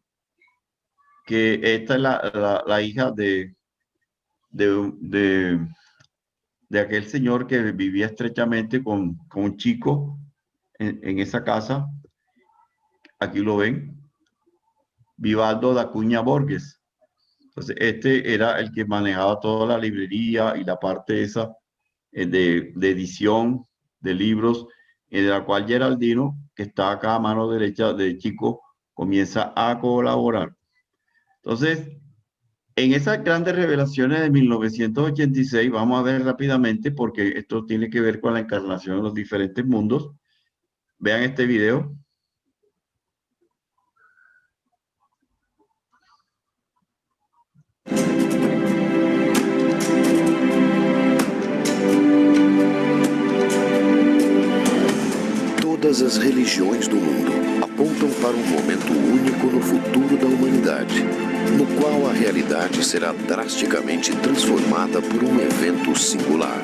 que esta es la hija de aquel señor que vivía estrechamente con un chico en esa casa. Aquí lo ven, Vivaldo da Cunha Borges. Entonces, este era el que manejaba toda la librería y la parte esa de edición de libros, de la cual Geraldino, que está acá a mano derecha de Chico, comienza a colaborar. Entonces, en esas grandes revelaciones de 1986, vamos a ver rápidamente, porque esto tiene que ver con la encarnación de los diferentes mundos. Vean este video. humanidade será drasticamente transformada por um evento singular.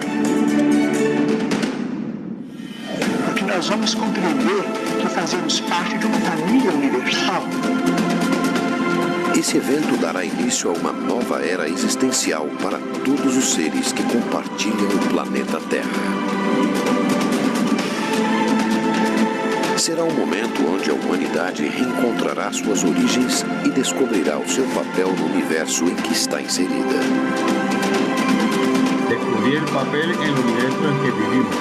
Porque nós vamos compreender que fazemos parte de uma família universal. Esse evento dará início a uma nova era existencial para todos os seres que compartilham o planeta Terra. Será um momento onde a humanidade reencontrará suas origens e descobrirá o seu papel no universo em que está inserida. Descubrir el papel en el universo en que vivimos.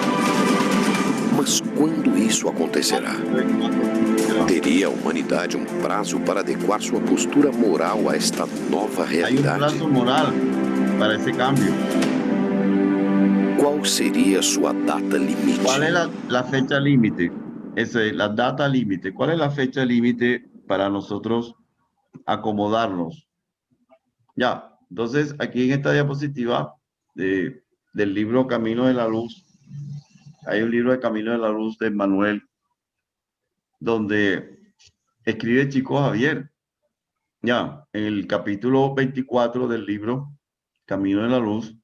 Mas quando isso acontecerá? Teria a humanidade um prazo para adequar sua postura moral a esta nova realidade? Hay un plazo moral para ese cambio. Qual seria sua data limite? ¿Cuál es la fecha límite? Esa es la data límite. ¿Cuál es la fecha límite para nosotros acomodarnos? Ya, entonces aquí en esta diapositiva del libro Camino de la Luz, hay un libro de Camino de la Luz de Manuel, donde escribe Chico Javier. Ya, en el capítulo 24 del libro Camino de la Luz,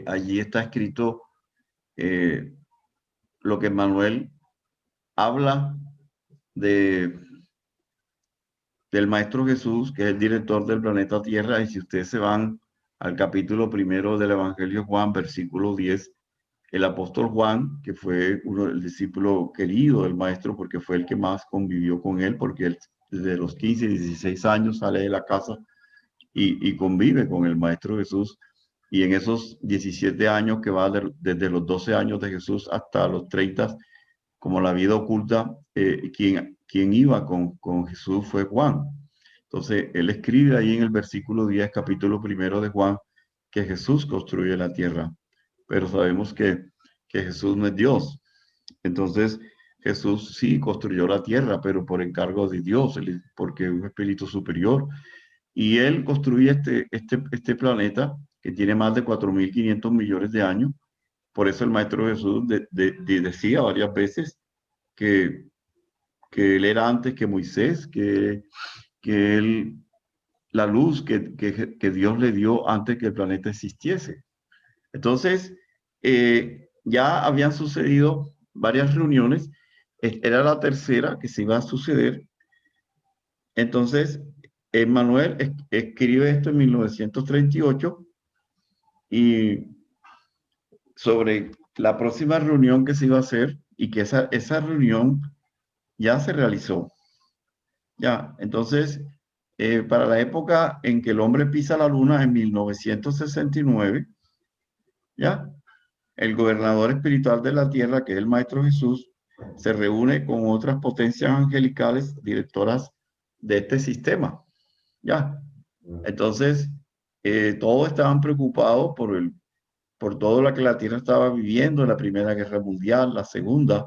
allí está escrito lo que Manuel habla del Maestro Jesús, que es el director del planeta Tierra. Y si ustedes se van al capítulo 1 del Evangelio de Juan, versículo 10, el apóstol Juan, que fue el discípulo querido del Maestro, porque fue el que más convivió con él, porque él desde los 15 y 16 años sale de la casa y convive con el Maestro Jesús. Y en esos 17 años que va desde los 12 años de Jesús hasta los 30, como la vida oculta, quien iba con Jesús fue Juan. Entonces, él escribe ahí en el versículo 10, capítulo 1 de Juan, que Jesús construye la tierra. Pero sabemos que Jesús no es Dios. Entonces, Jesús sí construyó la tierra, pero por encargo de Dios, porque es un espíritu superior. Y él construye este planeta que tiene más de 4.500 millones de años. Por eso el Maestro Jesús decía varias veces que él era antes que Moisés, que él, la luz que Dios le dio antes que el planeta existiese. Entonces, ya habían sucedido varias reuniones. Era la tercera que se iba a suceder. Entonces, Manuel escribe esto en 1938 y sobre la próxima reunión que se iba a hacer, y que esa reunión ya se realizó. Ya, entonces, para la época en que el hombre pisa la luna, en 1969, ya, el gobernador espiritual de la tierra, que es el Maestro Jesús, se reúne con otras potencias angelicales directoras de este sistema. Ya, entonces, todos estaban preocupados por todo lo que la tierra estaba viviendo en la Primera Guerra Mundial, la Segunda,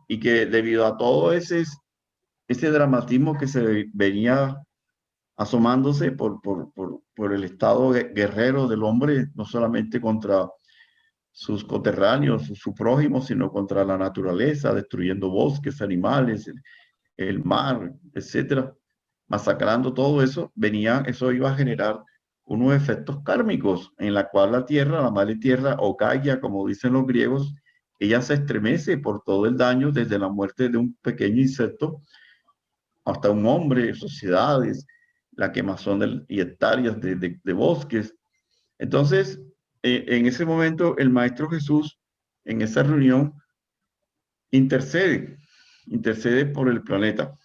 y que debido a todo ese dramatismo que se venía asomándose por el estado guerrero del hombre, no solamente contra sus coterráneos, su prójimo, sino contra la naturaleza, destruyendo bosques, animales, el mar, etcétera, masacrando todo eso, eso iba a generar unos efectos kármicos en la cual la tierra, la madre tierra, o Gaia, como dicen los griegos, ella se estremece por todo el daño, desde la muerte de un pequeño insecto hasta un hombre, sociedades, la quemazón y hectáreas de bosques. Entonces, en ese momento, el Maestro Jesús, en esa reunión, intercede por el planeta.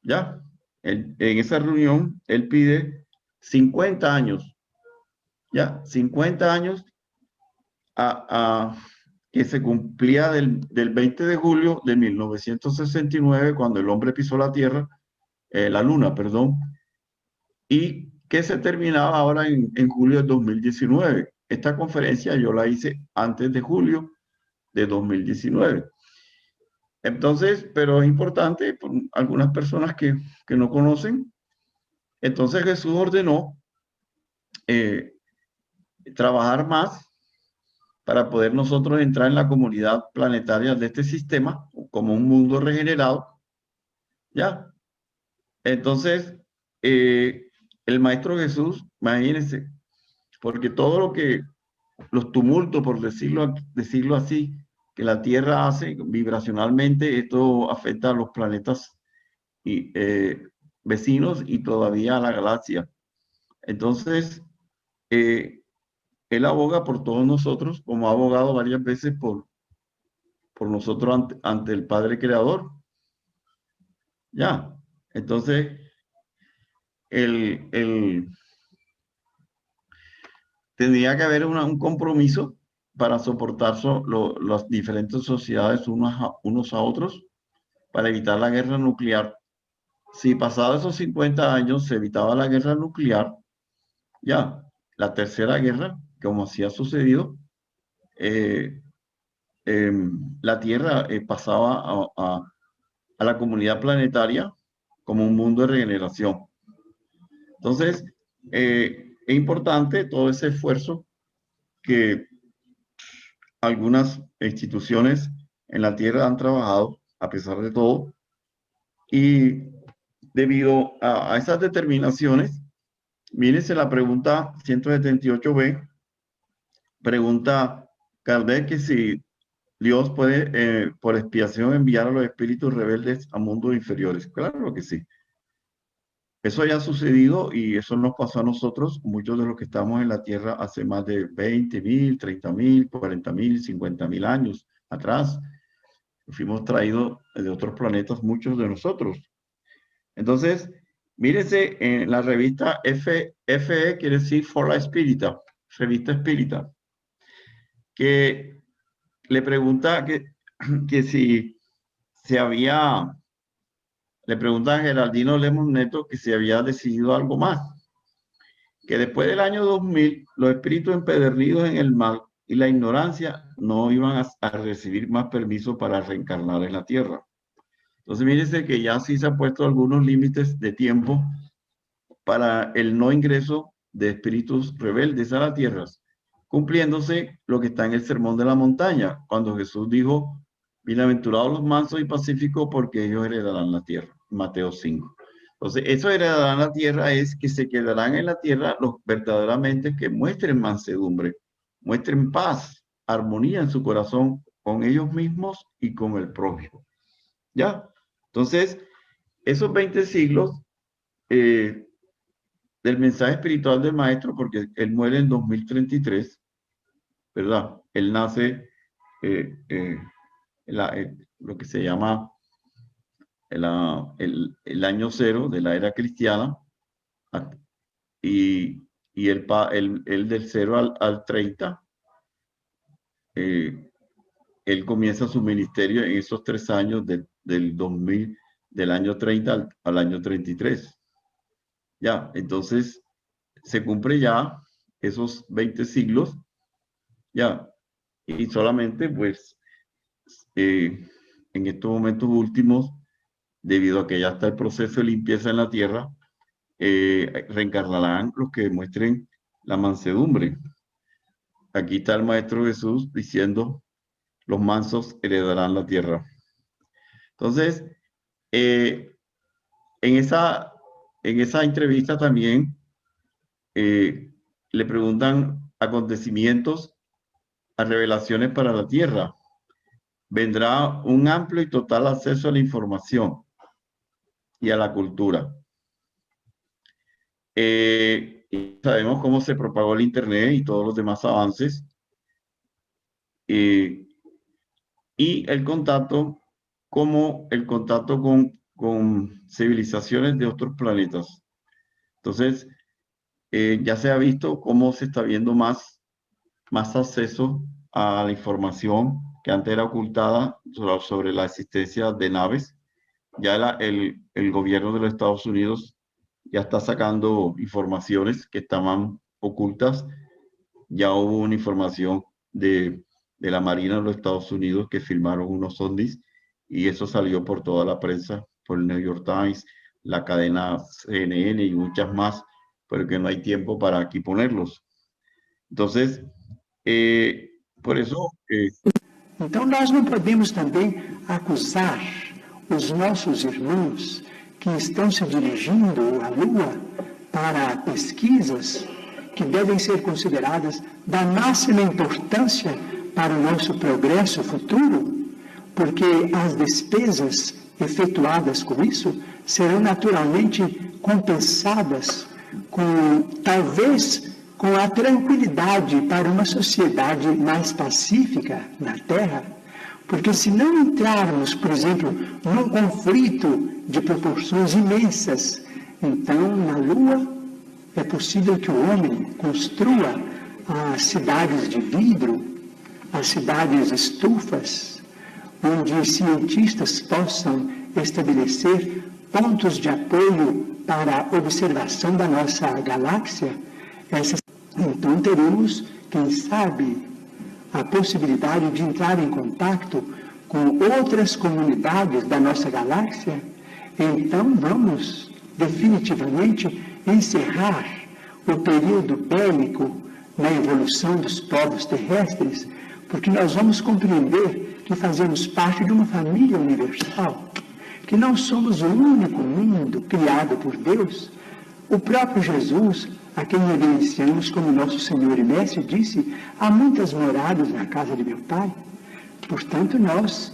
¿Ya? En esa reunión, él pide 50 años, ¿ya? 50 años que se cumplía del 20 de julio de 1969, cuando el hombre pisó la tierra, la luna, perdón, y que se terminaba ahora en julio de 2019. Esta conferencia yo la hice antes de julio de 2019. Entonces, pero es importante por algunas personas que no conocen. Entonces Jesús ordenó trabajar más para poder nosotros entrar en la comunidad planetaria de este sistema como un mundo regenerado. ¿Ya? Entonces, el Maestro Jesús, imagínense, porque todo lo que, los tumultos, por decirlo así, que la Tierra hace vibracionalmente, esto afecta a los planetas y, vecinos y todavía a la galaxia. Entonces, él aboga por todos nosotros, como ha abogado varias veces por nosotros ante el Padre Creador. Ya, entonces, tendría que haber un compromiso para soportar las diferentes sociedades unos a otros para evitar la guerra nuclear. Si pasados esos 50 años se evitaba la guerra nuclear, ya, la tercera guerra, como así ha sucedido, la Tierra pasaba a la comunidad planetaria como un mundo de regeneración. Entonces, es importante todo ese esfuerzo que algunas instituciones en la Tierra han trabajado, a pesar de todo, y debido a esas determinaciones, mírense la pregunta 178b, pregunta Kardec que si Dios puede, por expiación, enviar a los espíritus rebeldes a mundos inferiores. Claro que sí. Eso ya ha sucedido y eso nos pasó a nosotros, muchos de los que estamos en la Tierra hace más de 20.000, 30.000, 40.000, 50.000 años atrás. Fuimos traídos de otros planetas, muchos de nosotros. Entonces, mírense en la revista FE, quiere decir For la Espírita, revista espírita, que le pregunta que si se había, le pregunta a Geraldino Lemos Neto que si había decidido algo más, que después del año 2000 los espíritus empedernidos en el mal y la ignorancia no iban a recibir más permiso para reencarnar en la Tierra. Entonces, mírense que ya sí se han puesto algunos límites de tiempo para el no ingreso de espíritus rebeldes a la Tierra, cumpliéndose lo que está en el Sermón de la Montaña, cuando Jesús dijo, bienaventurados los mansos y pacíficos porque ellos heredarán la tierra, Mateo 5. Entonces, eso heredarán la tierra es que se quedarán en la tierra los verdaderamente que muestren mansedumbre, muestren paz, armonía en su corazón con ellos mismos y con el prójimo. ¿Ya? Entonces, esos 20 siglos del mensaje espiritual del maestro, porque él muere en 2033, ¿verdad? Él nace lo que se llama el año cero de la era cristiana, y el del 0 al 30, él comienza su ministerio en esos 3 años del 2000, del año 30 al año 33. Ya, entonces se cumple ya esos 20 siglos, ya, y solamente pues en estos momentos últimos, debido a que ya está el proceso de limpieza en la tierra, reencarnarán los que muestren la mansedumbre. Aquí está el Maestro Jesús diciendo, los mansos heredarán la tierra. Entonces, en esa entrevista también le preguntan acontecimientos a revelaciones para la tierra. Vendrá un amplio y total acceso a la información y a la cultura. Y sabemos cómo se propagó el Internet y todos los demás avances. Y el contacto, como el contacto con civilizaciones de otros planetas. Entonces, ya se ha visto cómo se está viendo más acceso a la información que antes era ocultada sobre la existencia de naves. Ya el gobierno de los Estados Unidos ya está sacando informaciones que estaban ocultas. Ya hubo una información de la Marina de los Estados Unidos que filmaron unos ovnis y eso salió por toda la prensa, por el New York Times, la cadena CNN y muchas más, pero que no hay tiempo para aquí ponerlos. Entonces, por eso... Então, nós não podemos também acusar os nossos irmãos que estão se dirigindo à Lua para pesquisas que devem ser consideradas da máxima importância para o nosso progresso futuro, porque as despesas efetuadas com isso serão naturalmente compensadas talvez com a tranquilidade para uma sociedade mais pacífica na Terra, porque se não entrarmos, por exemplo, num conflito de proporções imensas, então na Lua é possível que o homem construa as cidades de vidro, as cidades estufas, onde cientistas possam estabelecer pontos de apoio para a observação da nossa galáxia. Então teremos, quem sabe, a possibilidade de entrar em contato com outras comunidades da nossa galáxia. Então vamos definitivamente encerrar o período bélico na evolução dos povos terrestres, porque nós vamos compreender que fazemos parte de uma família universal, que não somos o único mundo criado por Deus. O próprio Jesus, a quem reverenciamos como nosso Senhor e Mestre, disse: há muitas moradas na casa de meu Pai. Portanto, nós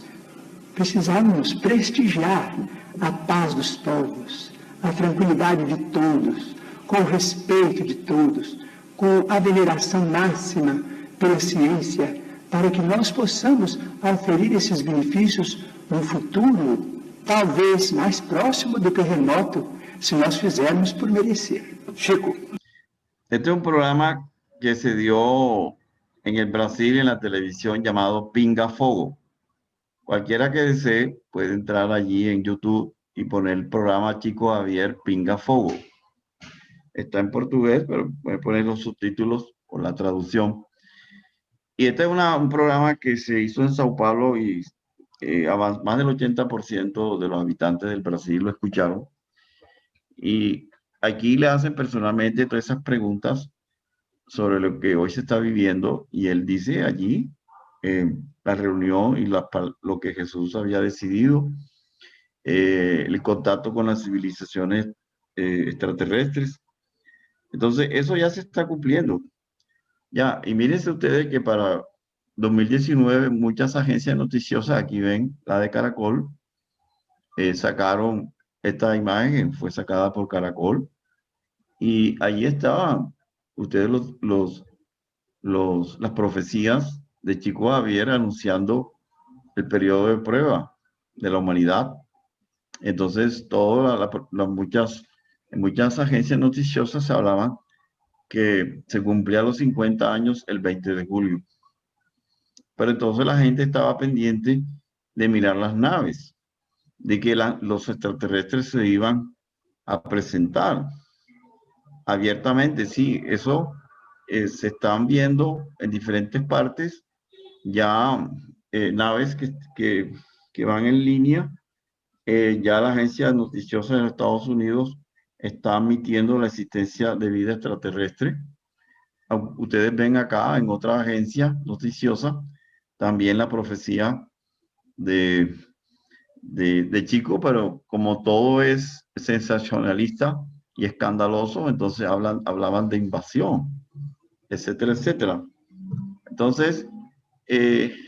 precisamos prestigiar a paz dos povos, a tranquilidade de todos, com o respeito de todos, com a veneração máxima pela ciência, para que nós possamos oferir esses benefícios no futuro, talvez mais próximo do que remoto, si nós fizermos por merecer. Chico. Este es un programa que se dio en el Brasil en la televisión llamado Pinga Fogo. Cualquiera que desee puede entrar allí en YouTube y poner el programa Chico Javier Pinga Fogo. Está en portugués, pero puede poner los subtítulos o la traducción. Y este es un programa que se hizo en Sao Paulo y más del 80% de los habitantes del Brasil lo escucharon. Y aquí le hacen personalmente todas esas preguntas sobre lo que hoy se está viviendo, y él dice allí la reunión y lo que Jesús había decidido, el contacto con las civilizaciones extraterrestres. Entonces eso ya se está cumpliendo. Ya, y mírense ustedes que para 2019 muchas agencias noticiosas, aquí ven la de Caracol, sacaron esta imagen, fue sacada por Caracol, y allí estaban ustedes las profecías de Chico Javier anunciando el periodo de prueba de la humanidad. Entonces, en muchas agencias noticiosas se hablaban que se cumplía los 50 años el 20 de julio. Pero entonces la gente estaba pendiente de mirar las naves, de que los extraterrestres se iban a presentar abiertamente. Sí, eso se están viendo en diferentes partes, ya naves que van en línea. Ya la agencia noticiosa de Estados Unidos está admitiendo la existencia de vida extraterrestre. Ustedes ven acá en otra agencia noticiosa también la profecía de Chico, pero como todo es sensacionalista y escandaloso, entonces hablaban de invasión, etcétera, etcétera. Entonces, en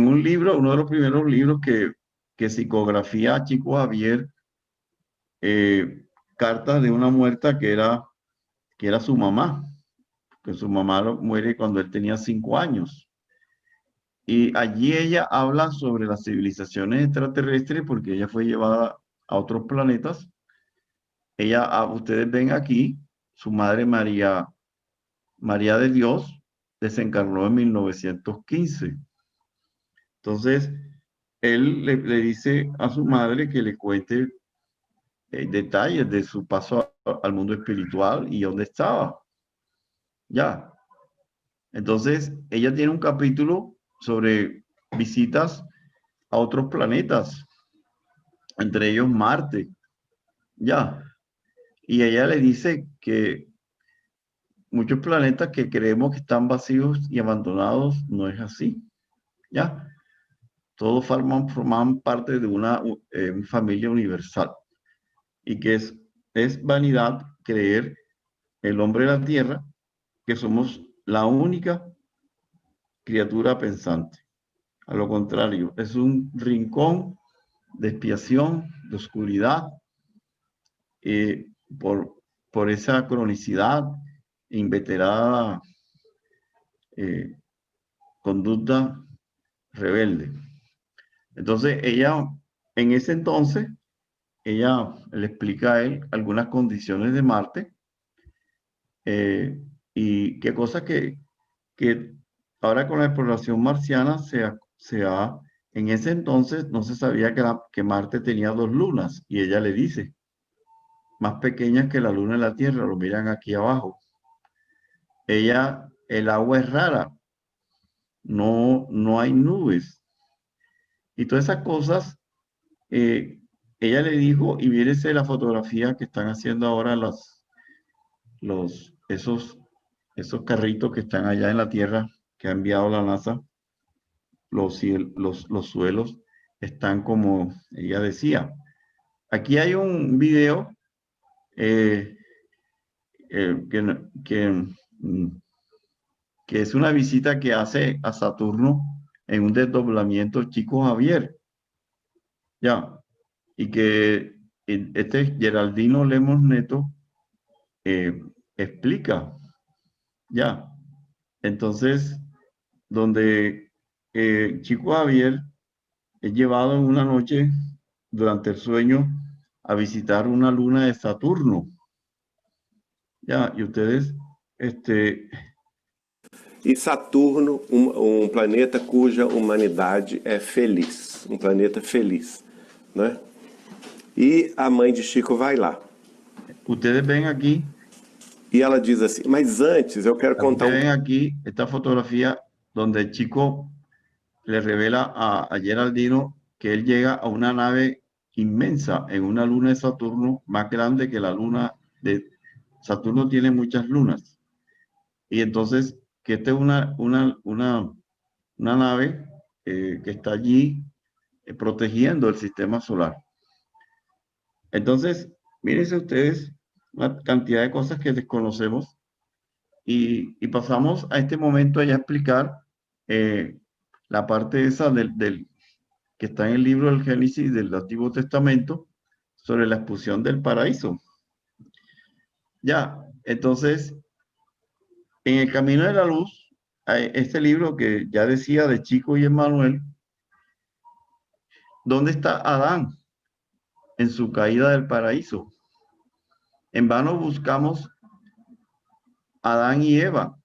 un libro, uno de los primeros libros que psicografía a Chico Javier, cartas de una muerta que era su mamá, que su mamá muere cuando él tenía 5 años. Y allí ella habla sobre las civilizaciones extraterrestres porque ella fue llevada a otros planetas. Ustedes ven aquí, su madre María de Dios desencarnó en 1915. Entonces, él le dice a su madre que le cuente detalles de su paso al mundo espiritual y dónde estaba. Ya. Entonces, ella tiene un capítulo sobre visitas a otros planetas, entre ellos Marte. Ya. Y ella le dice que muchos planetas que creemos que están vacíos y abandonados, no es así. Ya. Todos forman parte de una familia universal. Y que es es vanidad creer el hombre de la tierra que somos la única criatura pensante. A lo contrario, es un rincón de expiación, de oscuridad, por esa cronicidad, inveterada conducta rebelde. Entonces ella, en ese entonces, ella le explica a él algunas condiciones de Marte y qué cosas que ahora con la exploración marciana en ese entonces no se sabía que Marte tenía 2 lunas y ella le dice, más pequeñas que la luna en la Tierra, lo miran aquí abajo. El agua es rara, no hay nubes. Y todas esas cosas, ella le dijo, y mírese la fotografía que están haciendo ahora esos carritos que están allá en la Tierra, que ha enviado la NASA, los suelos están como ella decía. Aquí hay un video que es una visita que hace a Saturno en un desdoblamiento Chico Javier. Ya, y que este Geraldino Lemos Neto explica. Ya, entonces, donde Chico Javier es llevado en una noche durante el sueño a visitar una luna de Saturno. Ya, y ustedes, E Saturno, planeta cuja humanidade é feliz, planeta feliz, né? E a mãe de Chico vai lá. Ustedes ven aquí. E ela diz assim, mas antes eu quero contar Ustedes ven aquí esta fotografía donde Chico le revela a Geraldino que él llega a una nave inmensa en una luna de Saturno más grande que la luna de Saturno. Tiene muchas lunas. Y entonces que esta es una nave que está allí protegiendo el sistema solar. Entonces, mírense ustedes una cantidad de cosas que desconocemos y pasamos a este momento a ya explicar la parte esa que está en el libro del Génesis del Antiguo Testamento sobre la expulsión del paraíso. Ya, entonces, en el Camino de la Luz, este libro que ya decía de Chico y Emmanuel, ¿dónde está Adán en su caída del paraíso? En vano buscamos Adán y Eva.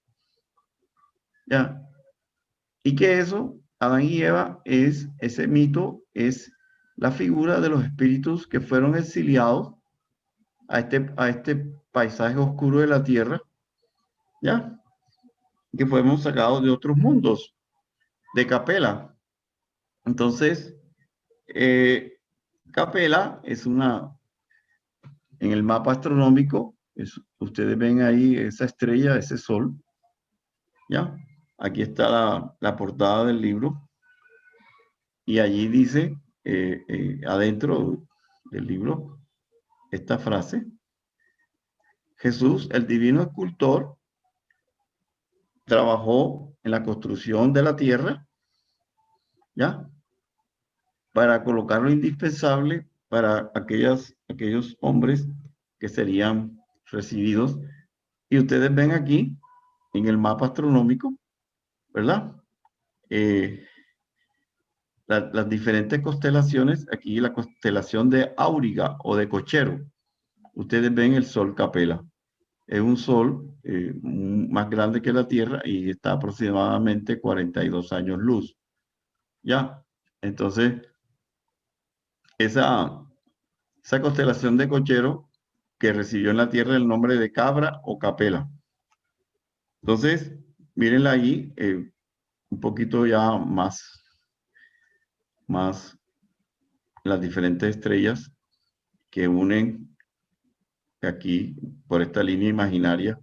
Ya. ¿Y qué es eso? Adán y Eva ese mito es la figura de los espíritus que fueron exiliados a este paisaje oscuro de la tierra, ¿ya? Que fuimos sacados de otros mundos, de Capela. Entonces, Capela es en el mapa astronómico, ustedes ven ahí esa estrella, ese sol, ¿ya? Aquí está la portada del libro y allí dice, adentro del libro, esta frase: Jesús, el divino escultor, trabajó en la construcción de la tierra, ¿ya? Para colocar lo indispensable para aquellos hombres que serían recibidos. Y ustedes ven aquí, en el mapa astronómico, ¿verdad? Las diferentes constelaciones, aquí la constelación de Auriga o de Cochero. Ustedes ven el sol Capela. Es un sol más grande que la Tierra y está aproximadamente 42 años luz. ¿Ya? Entonces, esa constelación de Cochero que recibió en la Tierra el nombre de Cabra o Capela. Entonces, mírenla ahí, un poquito ya más las diferentes estrellas que unen aquí por esta línea imaginaria.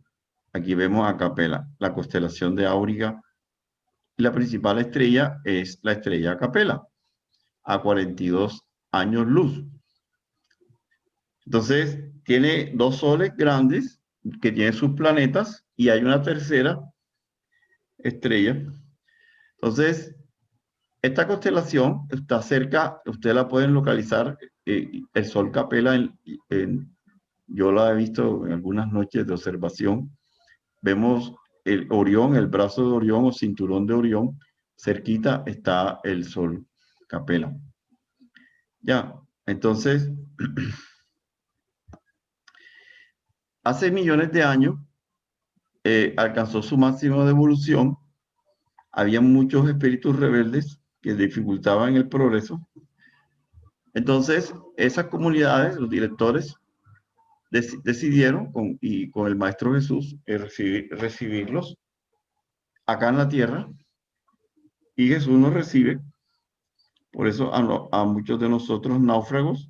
Aquí vemos a Capela, la constelación de Auriga. La principal estrella es la estrella Capela, a 42 años luz. Entonces, tiene dos soles grandes que tienen sus planetas y hay una tercera estrella. Entonces, esta constelación está cerca, ustedes la pueden localizar, el Sol Capella, yo la he visto en algunas noches de observación. Vemos el Orión, el brazo de Orión o cinturón de Orión, cerquita está el Sol Capella. Ya, entonces, hace millones de años alcanzó su máximo de evolución. Había muchos espíritus rebeldes que dificultaban el progreso. Entonces, esas comunidades, los directores, decidieron, con el Maestro Jesús, recibirlos acá en la tierra, y Jesús nos recibe. Por eso a muchos de nosotros náufragos,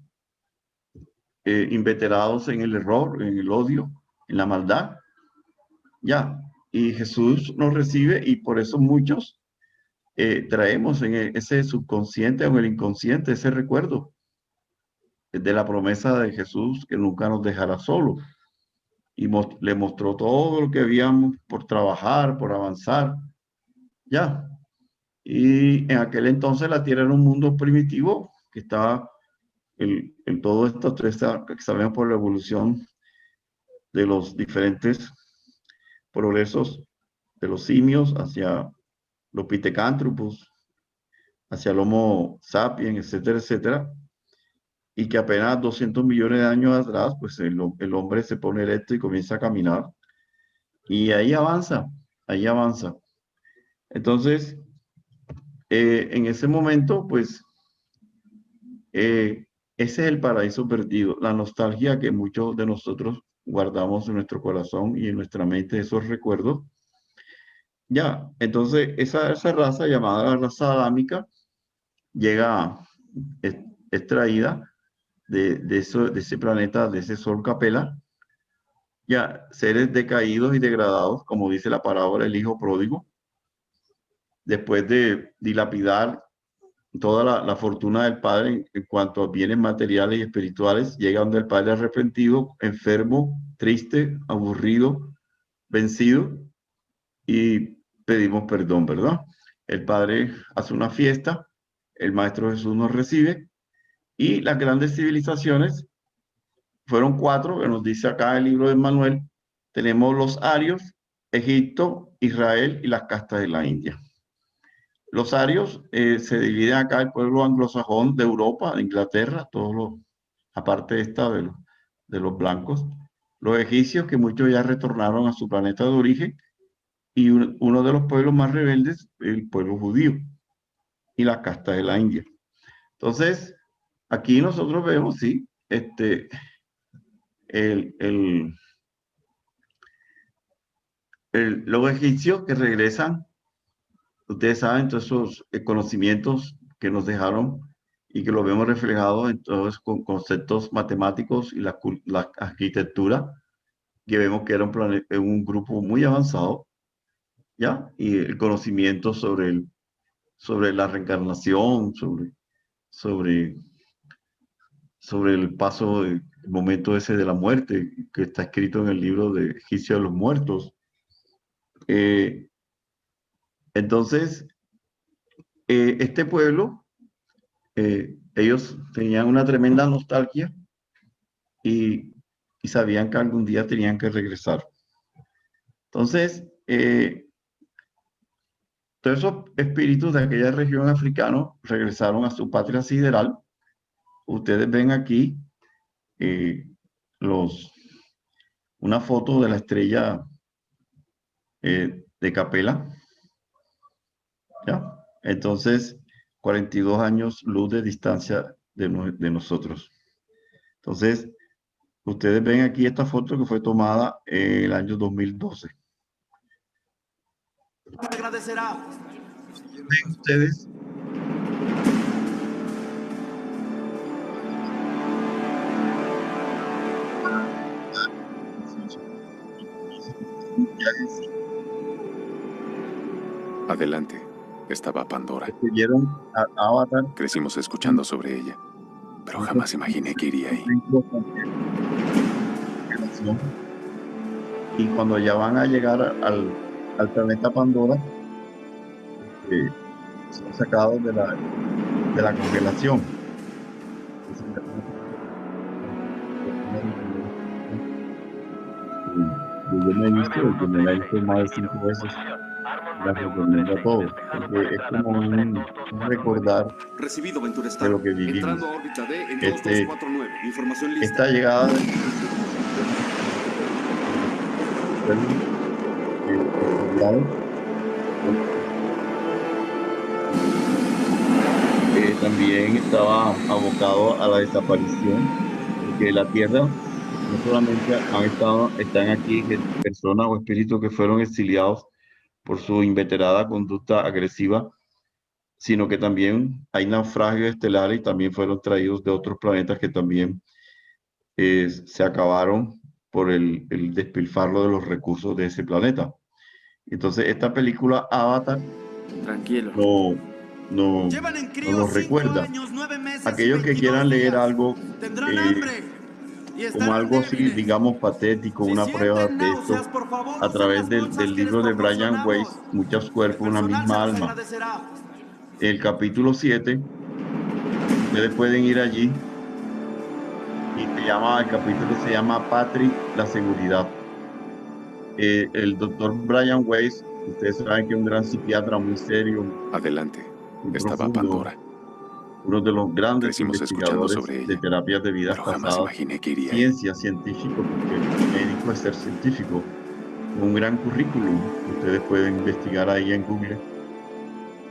inveterados en el error, en el odio, en la maldad, ya, y Jesús nos recibe, y por eso muchos traemos en ese subconsciente o en el inconsciente ese recuerdo de la promesa de Jesús que nunca nos dejará solo, y le mostró todo lo que habíamos por trabajar, por avanzar, ya. Y en aquel entonces la Tierra era un mundo primitivo que estaba en todo esto que sabemos por la evolución de los diferentes progresos de los simios hacia los Pithecanthropus, hacia el Homo sapiens, etcétera, etcétera, y que apenas 200 millones de años atrás, pues el hombre se pone erecto y comienza a caminar, y ahí avanza, ahí avanza. Entonces, en ese momento, pues, ese es el paraíso perdido, la nostalgia que muchos de nosotros guardamos en nuestro corazón y en nuestra mente, esos recuerdos. Ya, entonces esa raza llamada la raza adámica llega extraída de ese planeta, de ese Sol Capella, ya, seres decaídos y degradados, como dice la parábola del hijo pródigo, después de dilapidar toda la fortuna del padre en cuanto a bienes materiales y espirituales, llega donde el padre arrepentido, enfermo, triste, aburrido, vencido, y pedimos perdón, ¿verdad? El padre hace una fiesta, el Maestro Jesús nos recibe, y las grandes civilizaciones fueron 4, que nos dice acá el libro de Manuel. Tenemos los arios, Egipto, Israel y las castas de la India. Los arios se dividen acá el pueblo anglosajón de Europa, de Inglaterra, aparte de esta de los blancos. Los egipcios, que muchos ya retornaron a su planeta de origen, y uno de los pueblos más rebeldes, el pueblo judío, y las castas de la India. Entonces, aquí nosotros vemos, sí, los egipcios que regresan. Ustedes saben todos esos conocimientos que nos dejaron y que lo vemos reflejado en todos con conceptos matemáticos y la arquitectura, que vemos que era un grupo muy avanzado, ¿ya? Y el conocimiento sobre la reencarnación, sobre el paso, el momento ese de la muerte, que está escrito en el libro de Egipcio de los Muertos. Entonces, este pueblo, ellos tenían una tremenda nostalgia y sabían que algún día tenían que regresar. Entonces, todos esos espíritus de aquella región africana regresaron a su patria sideral. Ustedes ven aquí una foto de la estrella de Capella. ¿Ya? Entonces, 42 años luz de distancia de nosotros. Entonces, ustedes ven aquí esta foto que fue tomada en el año 2012. Agradecerá. Ven ustedes. Adelante. Estaba Pandora. Vieron a Avatar. Crecimos escuchando sobre ella. pero jamás imaginé que iría ahí. Y cuando ya van a llegar al planeta Pandora, son sacados de la congelación. Yo me he visto, y que me la he visto más de 5 veces, la recomiendo a todos, porque es como un recordar Recibido, Ventura de Star. lo que vivimos. Entrando a órbita D en 2249. Información lista. Esta llegada también estaba abocado a la desaparición, porque la Tierra no solamente están aquí personas o espíritus que fueron exiliados por su inveterada conducta agresiva, sino que también hay naufragios estelares y también fueron traídos de otros planetas que también se acabaron por el despilfarro de los recursos de ese planeta. Entonces, esta película Avatar no nos recuerda. Aquellos que quieran leer algo como algo así, digamos, patético, una prueba de esto, a través del libro de Brian Weiss, Muchos cuerpos, una misma alma. El capítulo 7, ustedes pueden ir allí y el capítulo se llama Patrick, la seguridad. El doctor Brian Weiss, ustedes saben que es un gran psiquiatra muy serio. Adelante, estaba profundo, Pandora. uno de los grandes Crecimos escuchando investigadores sobre ella, de terapias de vidas pero jamás pasadas, imaginé que iría ahí. ciencia, científico, porque el médico es ser científico, un gran currículum que ustedes pueden investigar ahí en Google,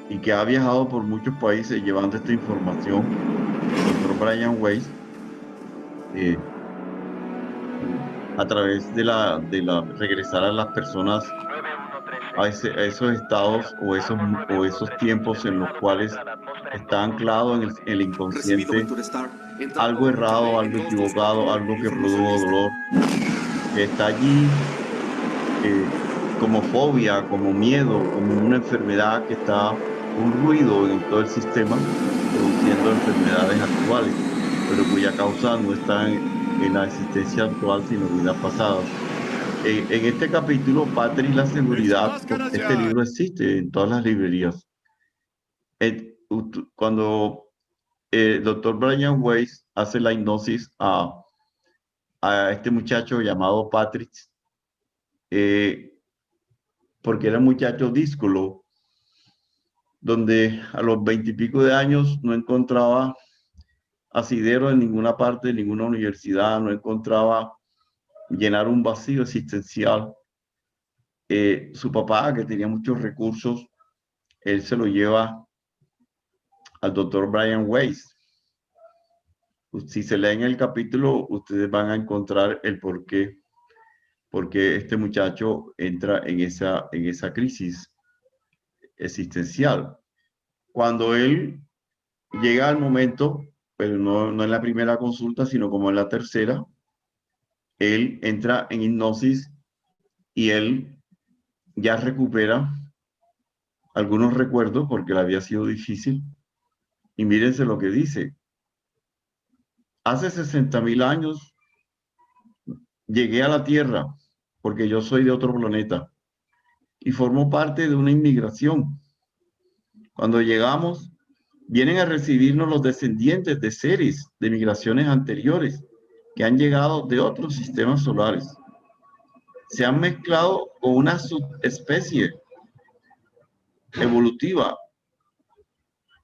y que ha viajado por muchos países llevando esta información. El doctor Brian Weiss, a través de regresar a las personas a esos estados o esos tiempos en los cuales está anclado en el inconsciente algo errado, algo equivocado, algo que produjo dolor, que está allí como fobia, como miedo, como una enfermedad que está un ruido en todo el sistema, produciendo enfermedades actuales, pero cuya causa no está en la existencia actual, sino en vidas pasadas. En este capítulo, Patrick, la seguridad, este libro existe en todas las librerías. Cuando el doctor Brian Weiss hace la hipnosis a este muchacho llamado Patrick, porque era un muchacho díscolo, donde a los 20 y pico de años no encontraba asidero en ninguna parte de ninguna universidad, no encontraba llenar un vacío existencial. Su papá, que tenía muchos recursos, él se lo lleva al doctor Brian Weiss. Si se leen el capítulo, ustedes van a encontrar el porqué este muchacho entra en esa crisis existencial. Cuando él llega al momento, pero no en la primera consulta, sino como en la tercera, él entra en hipnosis y él ya recupera algunos recuerdos porque le había sido difícil. Y mírense lo que dice. Hace 60,000 años llegué a la Tierra porque yo soy de otro planeta y formo parte de una inmigración. Cuando llegamos, vienen a recibirnos los descendientes de seres de migraciones anteriores que han llegado de otros sistemas solares. Se han mezclado con una subespecie evolutiva.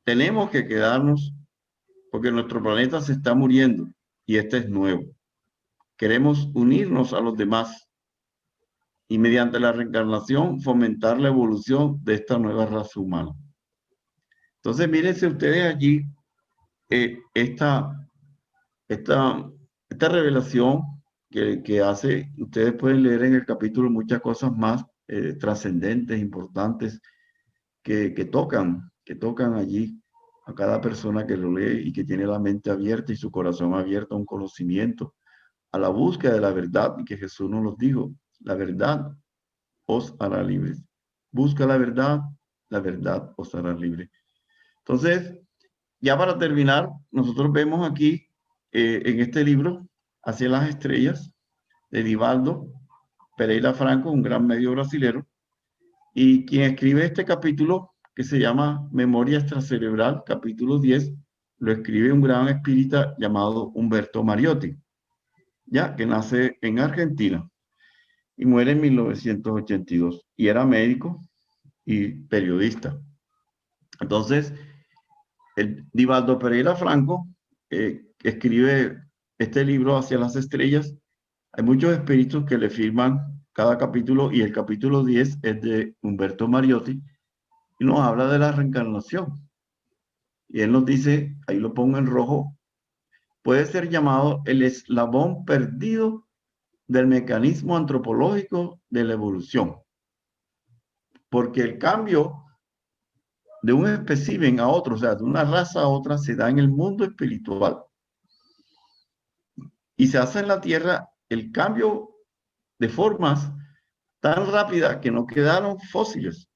Tenemos que quedarnos porque nuestro planeta se está muriendo y este es nuevo. Queremos unirnos a los demás y mediante la reencarnación fomentar la evolución de esta nueva raza humana. Entonces, mírense ustedes allí esta revelación que hace. Ustedes pueden leer en el capítulo muchas cosas más trascendentes, importantes, que tocan allí a cada persona que lo lee y que tiene la mente abierta y su corazón abierto a un conocimiento, a la búsqueda de la verdad, y que Jesús nos los dijo: la verdad os hará libres. Busca la verdad os hará libre. Entonces, ya para terminar, nosotros vemos aquí en este libro, Hacia las Estrellas, de Divaldo Pereira Franco, un gran medio brasilero, y quien escribe este capítulo, que se llama Memoria Extracerebral, capítulo 10, lo escribe un gran espírita llamado Humberto Mariotti, ya que nace en Argentina y muere en 1982, y era médico y periodista. Entonces, Divaldo Pereira Franco escribe este libro, Hacia las Estrellas. Hay muchos espíritus que le firman cada capítulo, y el capítulo 10 es de Humberto Mariotti, y nos habla de la reencarnación. Y él nos dice, ahí lo pongo en rojo, puede ser llamado el eslabón perdido del mecanismo antropológico de la evolución. Porque el cambio de un espécimen a otro, o sea, de una raza a otra, se da en el mundo espiritual. Y se hace en la Tierra el cambio de formas tan rápida que no quedaron fósiles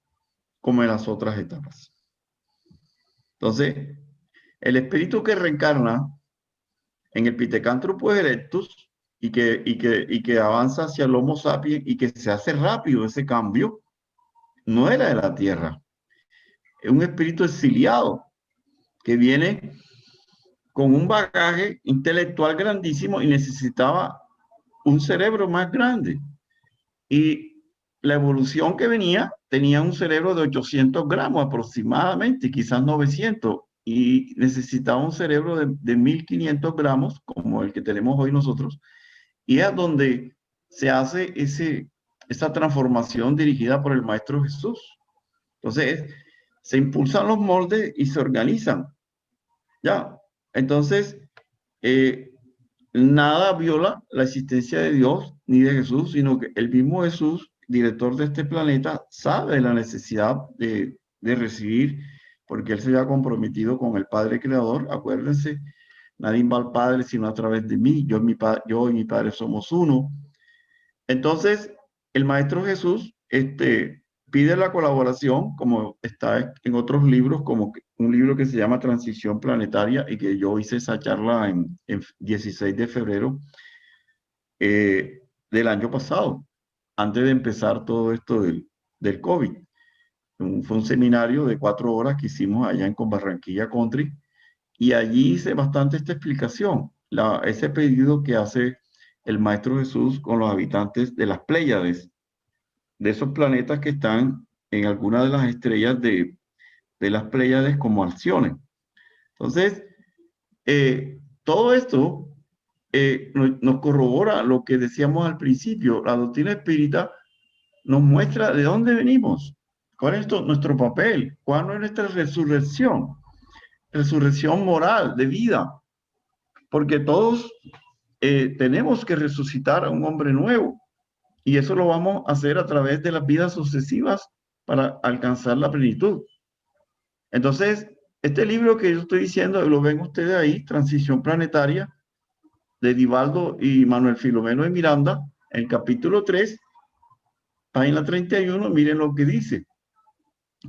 como en las otras etapas. Entonces, el espíritu que reencarna en el Pithecanthropus erectus y que avanza hacia el Homo sapiens y que se hace rápido ese cambio, no era de la Tierra. Es un espíritu exiliado que viene con un bagaje intelectual grandísimo y necesitaba un cerebro más grande. Y la evolución que venía tenía un cerebro de 800 gramos aproximadamente, quizás 900, y necesitaba un cerebro de 1500 gramos, como el que tenemos hoy nosotros, y es donde se hace esa transformación dirigida por el Maestro Jesús. Entonces, se impulsan los moldes y se organizan. Ya, entonces, nada viola la existencia de Dios ni de Jesús, sino que el mismo Jesús, director de este planeta, sabe la necesidad de recibir, porque él se había comprometido con el Padre Creador. Acuérdense, nadie va al Padre sino a través de mí. Yo y mi Padre somos uno. Entonces, el Maestro Jesús pide la colaboración, como está en otros libros, como un libro que se llama Transición Planetaria, y que yo hice esa charla en 16 de febrero del año pasado, antes de empezar todo esto del COVID. Fue un seminario de 4 horas que hicimos allá en Barranquilla Country, y allí hice bastante esta explicación, ese pedido que hace el Maestro Jesús con los habitantes de las Pléyades, de esos planetas que están en algunas de las estrellas de las Pléyades como Alcione. Entonces, todo esto nos corrobora lo que decíamos al principio. La doctrina espírita nos muestra de dónde venimos, cuál es nuestro papel, cuál es nuestra resurrección moral, de vida, porque todos tenemos que resucitar a un hombre nuevo, y eso lo vamos a hacer a través de las vidas sucesivas para alcanzar la plenitud. Entonces, este libro que yo estoy diciendo, lo ven ustedes ahí, Transición Planetaria, de Divaldo y Manuel Filomeno de Miranda, el capítulo 3, página 31, miren lo que dice,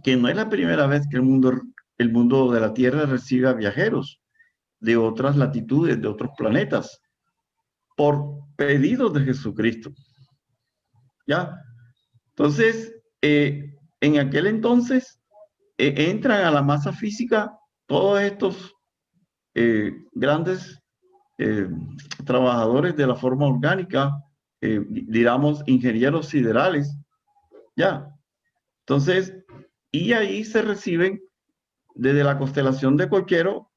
que no es la primera vez que el mundo de la Tierra recibe a viajeros de otras latitudes, de otros planetas, por pedidos de Jesucristo. ¿Ya? Entonces, en aquel entonces, entran a la masa física todos estos grandes trabajadores de la forma orgánica, digamos, ingenieros siderales, ¿ya? Entonces, y ahí se reciben desde la constelación de Cochero,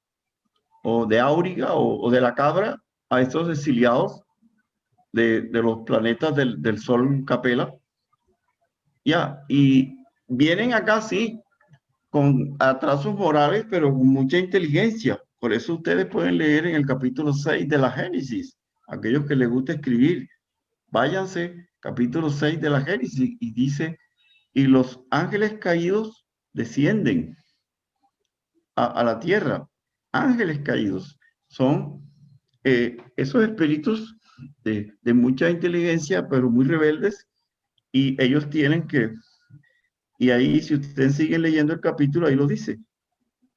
o de Auriga, o de la Cabra, a estos exiliados de los planetas del Sol Capela, ya, y vienen acá, sí, con atrasos morales, pero con mucha inteligencia. Por eso ustedes pueden leer en el capítulo 6 de la Génesis, aquellos que les gusta escribir, váyanse, capítulo 6 de la Génesis, y dice, y los ángeles caídos descienden a la tierra. Ángeles caídos son esos espíritus de mucha inteligencia, pero muy rebeldes, y ellos tienen que, y ahí si ustedes siguen leyendo el capítulo, ahí lo dice,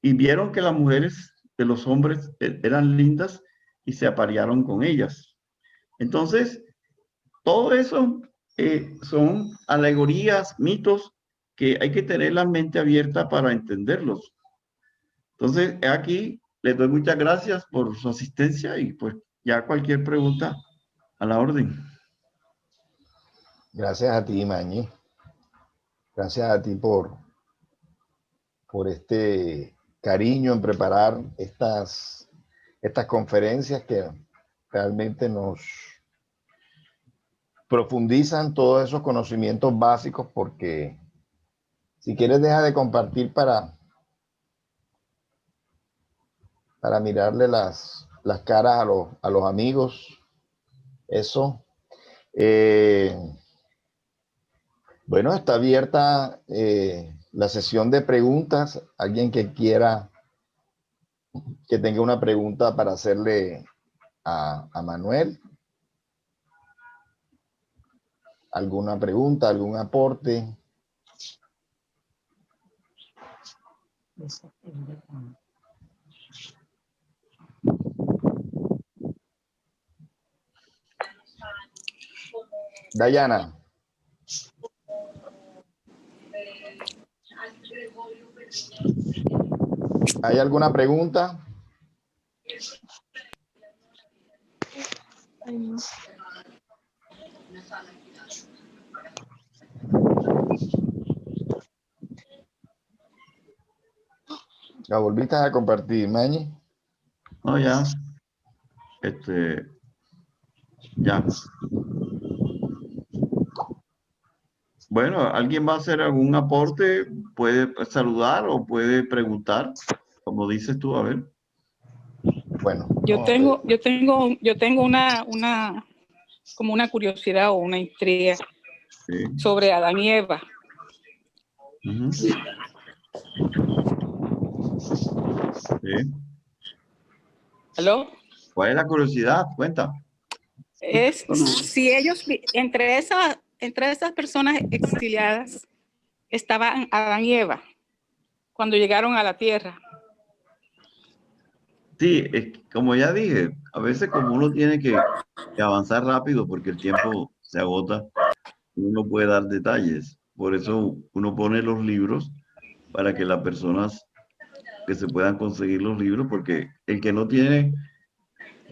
y vieron que las mujeres de los hombres eran lindas y se aparearon con ellas. Entonces, todo eso son alegorías, mitos que hay que tener la mente abierta para entenderlos. Entonces, aquí les doy muchas gracias por su asistencia y pues ya cualquier pregunta a la orden. Gracias a ti, Mañi. Gracias a ti por este cariño en preparar estas conferencias que realmente nos profundizan todos esos conocimientos básicos, porque si quieres deja de compartir para mirarle las caras a los amigos. Eso. Bueno, está abierta la sesión de preguntas. Alguien que quiera, que tenga una pregunta para hacerle a Manuel. ¿Alguna pregunta, algún aporte? Dayana. ¿Hay alguna pregunta? ¿La volviste a compartir, Mañi? No, ya. Ya. Bueno, ¿alguien va a hacer algún aporte? ¿Puede saludar o puede preguntar? Como dices tú, a ver. Bueno. Yo tengo como una curiosidad o una intriga sobre Adán y Eva. Sí. ¿Aló? ¿Cuál es la curiosidad? Cuenta. Es si ellos, entre esas personas exiliadas, estaban Adán y Eva cuando llegaron a la tierra. Sí, como ya dije, a veces como uno tiene que avanzar rápido porque el tiempo se agota, uno puede dar detalles. Por eso uno pone los libros para que las personas que se puedan conseguir los libros, porque el que no tiene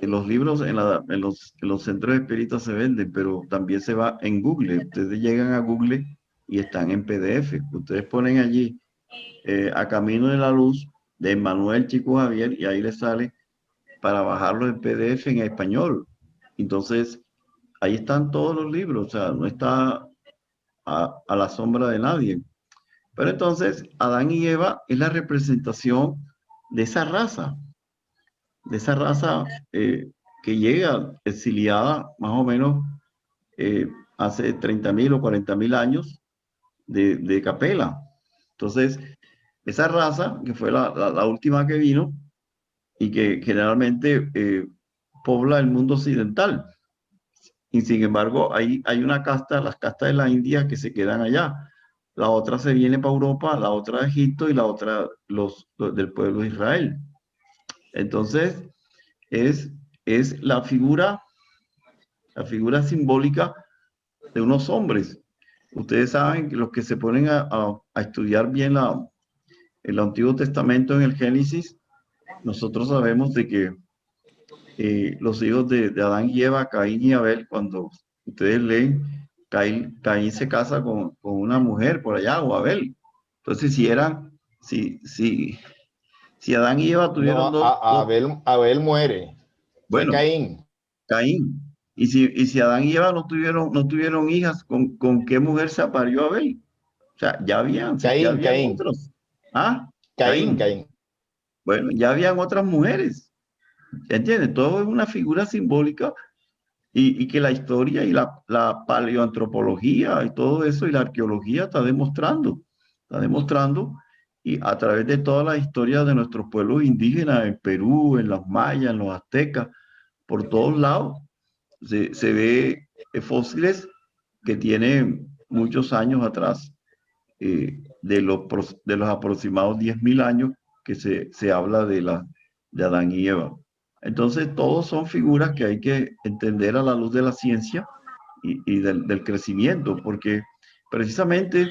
los libros en los centros espíritas se venden, pero también se va en Google. Ustedes llegan a Google y están en PDF. Ustedes ponen allí A Camino de la Luz de Emmanuel Chico Javier y ahí les sale para bajarlo en PDF en español. Entonces, ahí están todos los libros, o sea, no está a la sombra de nadie. Pero entonces, Adán y Eva es la representación de esa raza que llega exiliada más o menos hace 30.000 o 40.000 años de Capela. Entonces, esa raza, que fue la última que vino y que generalmente pobla el mundo occidental. Y sin embargo, hay una casta, las castas de la India, que se quedan allá. La otra se viene para Europa, la otra de Egipto y la otra los del pueblo de Israel. Entonces, es la figura simbólica de unos hombres. Ustedes saben que los que se ponen a estudiar bien el Antiguo Testamento en el Génesis, nosotros sabemos de que los hijos de Adán y Eva, Caín y Abel, cuando ustedes leen, Caín se casa con una mujer por allá, o Abel. Entonces, si Adán y Eva tuvieron Abel muere. Bueno, Caín. Y si Adán y Eva no tuvieron hijas, ¿con qué mujer se apareó Abel? O sea, ya habían otros. ¿Ah? Caín. Bueno, ya habían otras mujeres. ¿Entiendes? Todo es una figura simbólica y que la historia y la paleoantropología y todo eso y la arqueología está demostrando y a través de todas las historias de nuestros pueblos indígenas en Perú, en los mayas, en los aztecas, por todos lados se ve fósiles que tienen muchos años atrás, de los aproximados 10.000 años que se habla de Adán y Eva. Entonces, todos son figuras que hay que entender a la luz de la ciencia y del crecimiento, porque precisamente,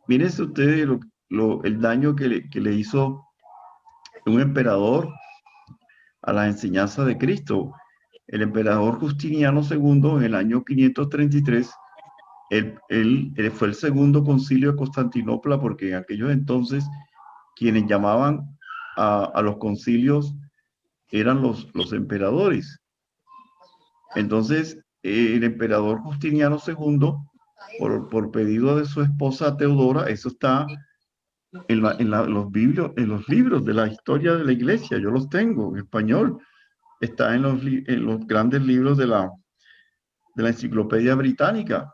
mírense ustedes el daño que le hizo un emperador a la enseñanza de Cristo. El emperador Justiniano II, en el año 533, él fue el segundo concilio de Constantinopla, porque en aquellos entonces quienes llamaban a los concilios eran los emperadores. Entonces, el emperador Justiniano II, por pedido de su esposa Teodora, eso está en los libros de la historia de la iglesia, yo los tengo en español, está en los grandes libros de la enciclopedia británica.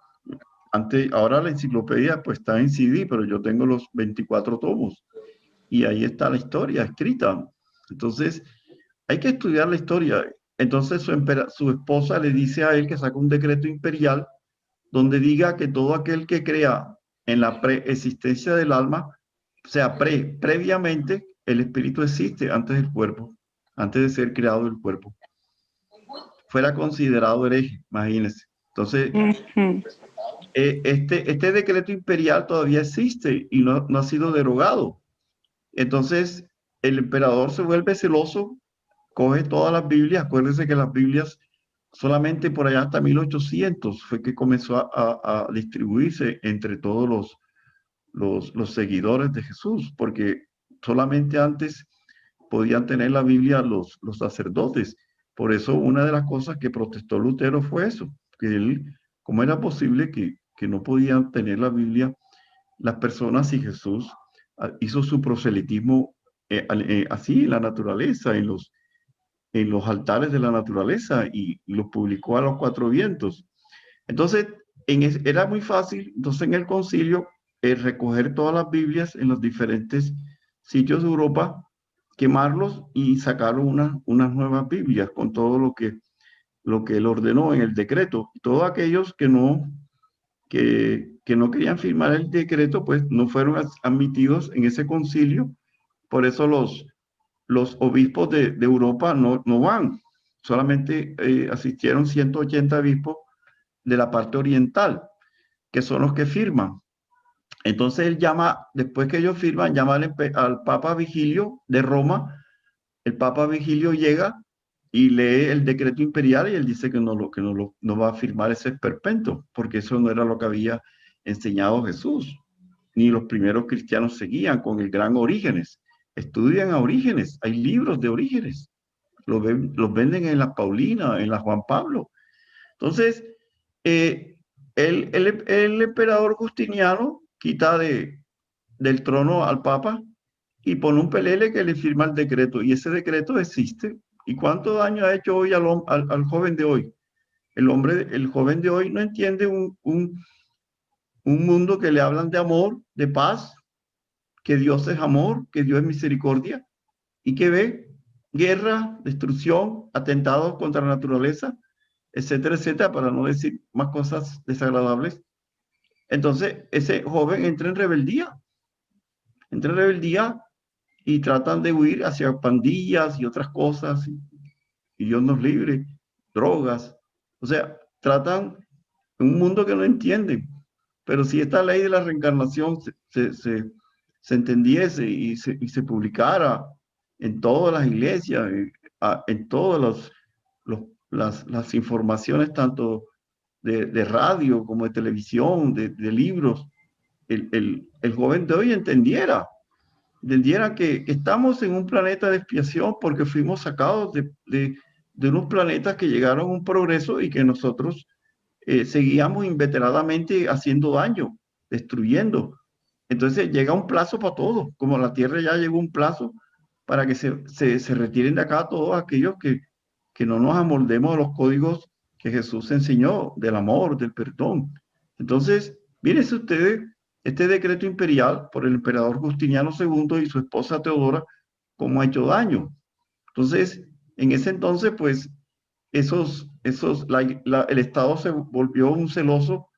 Ahora la enciclopedia pues está en CD, pero yo tengo los 24 tomos y ahí está la historia escrita. Entonces, hay que estudiar la historia. Entonces su esposa le dice a él que saca un decreto imperial donde diga que todo aquel que crea en la preexistencia del alma, o sea, previamente el espíritu existe antes del cuerpo, antes de ser creado el cuerpo, fuera considerado hereje, imagínense. Entonces, este decreto imperial todavía existe y no ha sido derogado. Entonces, el emperador se vuelve celoso, coge todas las Biblias. Acuérdense que las Biblias solamente por allá hasta 1800 fue que comenzó a distribuirse entre todos los seguidores de Jesús, porque solamente antes podían tener la Biblia los sacerdotes. Por eso una de las cosas que protestó Lutero fue eso, que él, ¿cómo era posible que no podían tener la Biblia las personas si Jesús hizo su proselitismo así en la naturaleza, en los altares de la naturaleza y los publicó a los cuatro vientos? Entonces, era muy fácil, entonces en el concilio, recoger todas las Biblias en los diferentes sitios de Europa, quemarlos y sacar unas nuevas Biblias con todo lo que él ordenó en el decreto. Todos aquellos que no querían firmar el decreto, pues no fueron admitidos en ese concilio. Por eso los obispos de Europa no van. Solamente asistieron 180 obispos de la parte oriental, que son los que firman. Entonces él llama, después que ellos firman, llama al Papa Vigilio de Roma. El Papa Vigilio llega y lee el decreto imperial y él dice que no va a firmar ese esperpento, porque eso no era lo que había enseñado Jesús, ni los primeros cristianos seguían con el gran Orígenes. Estudian a Orígenes, hay libros de Orígenes, los venden en la Paulina, en la Juan Pablo. Entonces, el emperador Justiniano quita del trono al Papa y pone un pelele que le firma el decreto, y ese decreto existe. ¿Y cuánto daño ha hecho hoy al joven de hoy? El joven de hoy no entiende un mundo que le hablan de amor, de paz, que Dios es amor, que Dios es misericordia, y que ve guerra, destrucción, atentados contra la naturaleza, etcétera, etcétera, para no decir más cosas desagradables. Entonces, ese joven entra en rebeldía y tratan de huir hacia pandillas y otras cosas, y Dios nos libre, drogas. O sea, tratan un mundo que no entienden. Pero si esta ley de la reencarnación se entendiese y se publicara en todas las iglesias, en todas las informaciones, tanto de radio como de televisión, de libros, el joven de hoy entendiera que estamos en un planeta de expiación porque fuimos sacados de unos planetas que llegaron a un progreso y que nosotros seguíamos inveteradamente haciendo daño, destruyendo. Entonces llega un plazo para todo, como la Tierra ya llegó un plazo para que se retiren de acá todos aquellos que no nos amoldemos a los códigos que Jesús enseñó, del amor, del perdón. Entonces, mírense ustedes, este decreto imperial por el emperador Justiniano II y su esposa Teodora, cómo ha hecho daño. Entonces, en ese entonces, pues, el Estado se volvió un celoso,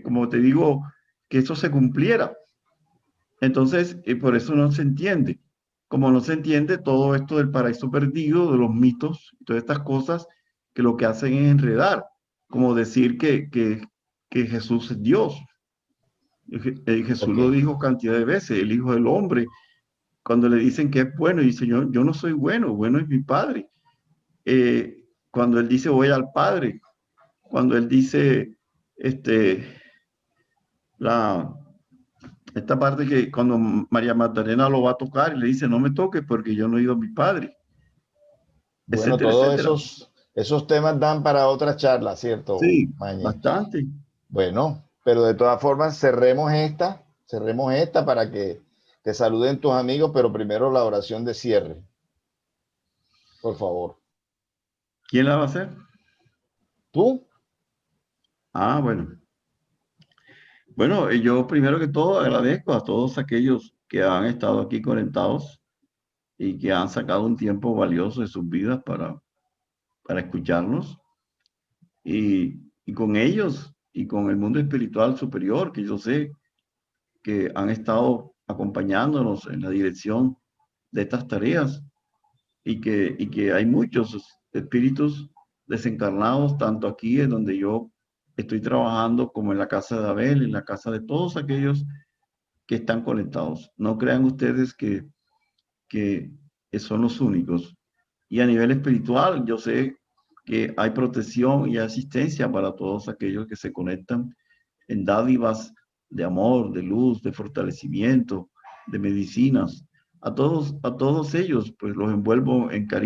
como te digo, que eso se cumpliera. Entonces, por eso no se entiende. Como no se entiende todo esto del paraíso perdido, de los mitos, todas estas cosas que lo que hacen es enredar, como decir que Jesús es Dios. Jesús lo dijo cantidad de veces, el Hijo del Hombre, cuando le dicen que es bueno, dice, yo no soy bueno, bueno es mi Padre. Cuando él dice, voy al Padre, cuando él dice, esta parte que cuando María Magdalena lo va a tocar y le dice, no me toques porque yo no he ido a mi Padre. Bueno, etcétera, todos etcétera. esos temas dan para otra charla, ¿cierto? Sí, Mañe? bastante. Bueno, pero de todas formas cerremos esta para que te saluden tus amigos, pero primero la oración de cierre. Por favor. ¿Quién la va a hacer? ¿Tú? Ah, bueno. Bueno, yo primero que todo agradezco a todos aquellos que han estado aquí conectados y que han sacado un tiempo valioso de sus vidas para escucharnos. Y con ellos y con el mundo espiritual superior, que yo sé que han estado acompañándonos en la dirección de estas tareas y que hay muchos espíritus desencarnados, tanto aquí en donde yo estoy trabajando como en la casa de Abel, en la casa de todos aquellos que están conectados. No crean ustedes que son los únicos. Y a nivel espiritual, yo sé que hay protección y asistencia para todos aquellos que se conectan en dádivas de amor, de luz, de fortalecimiento, de medicinas. A todos ellos, pues los envuelvo en cariño.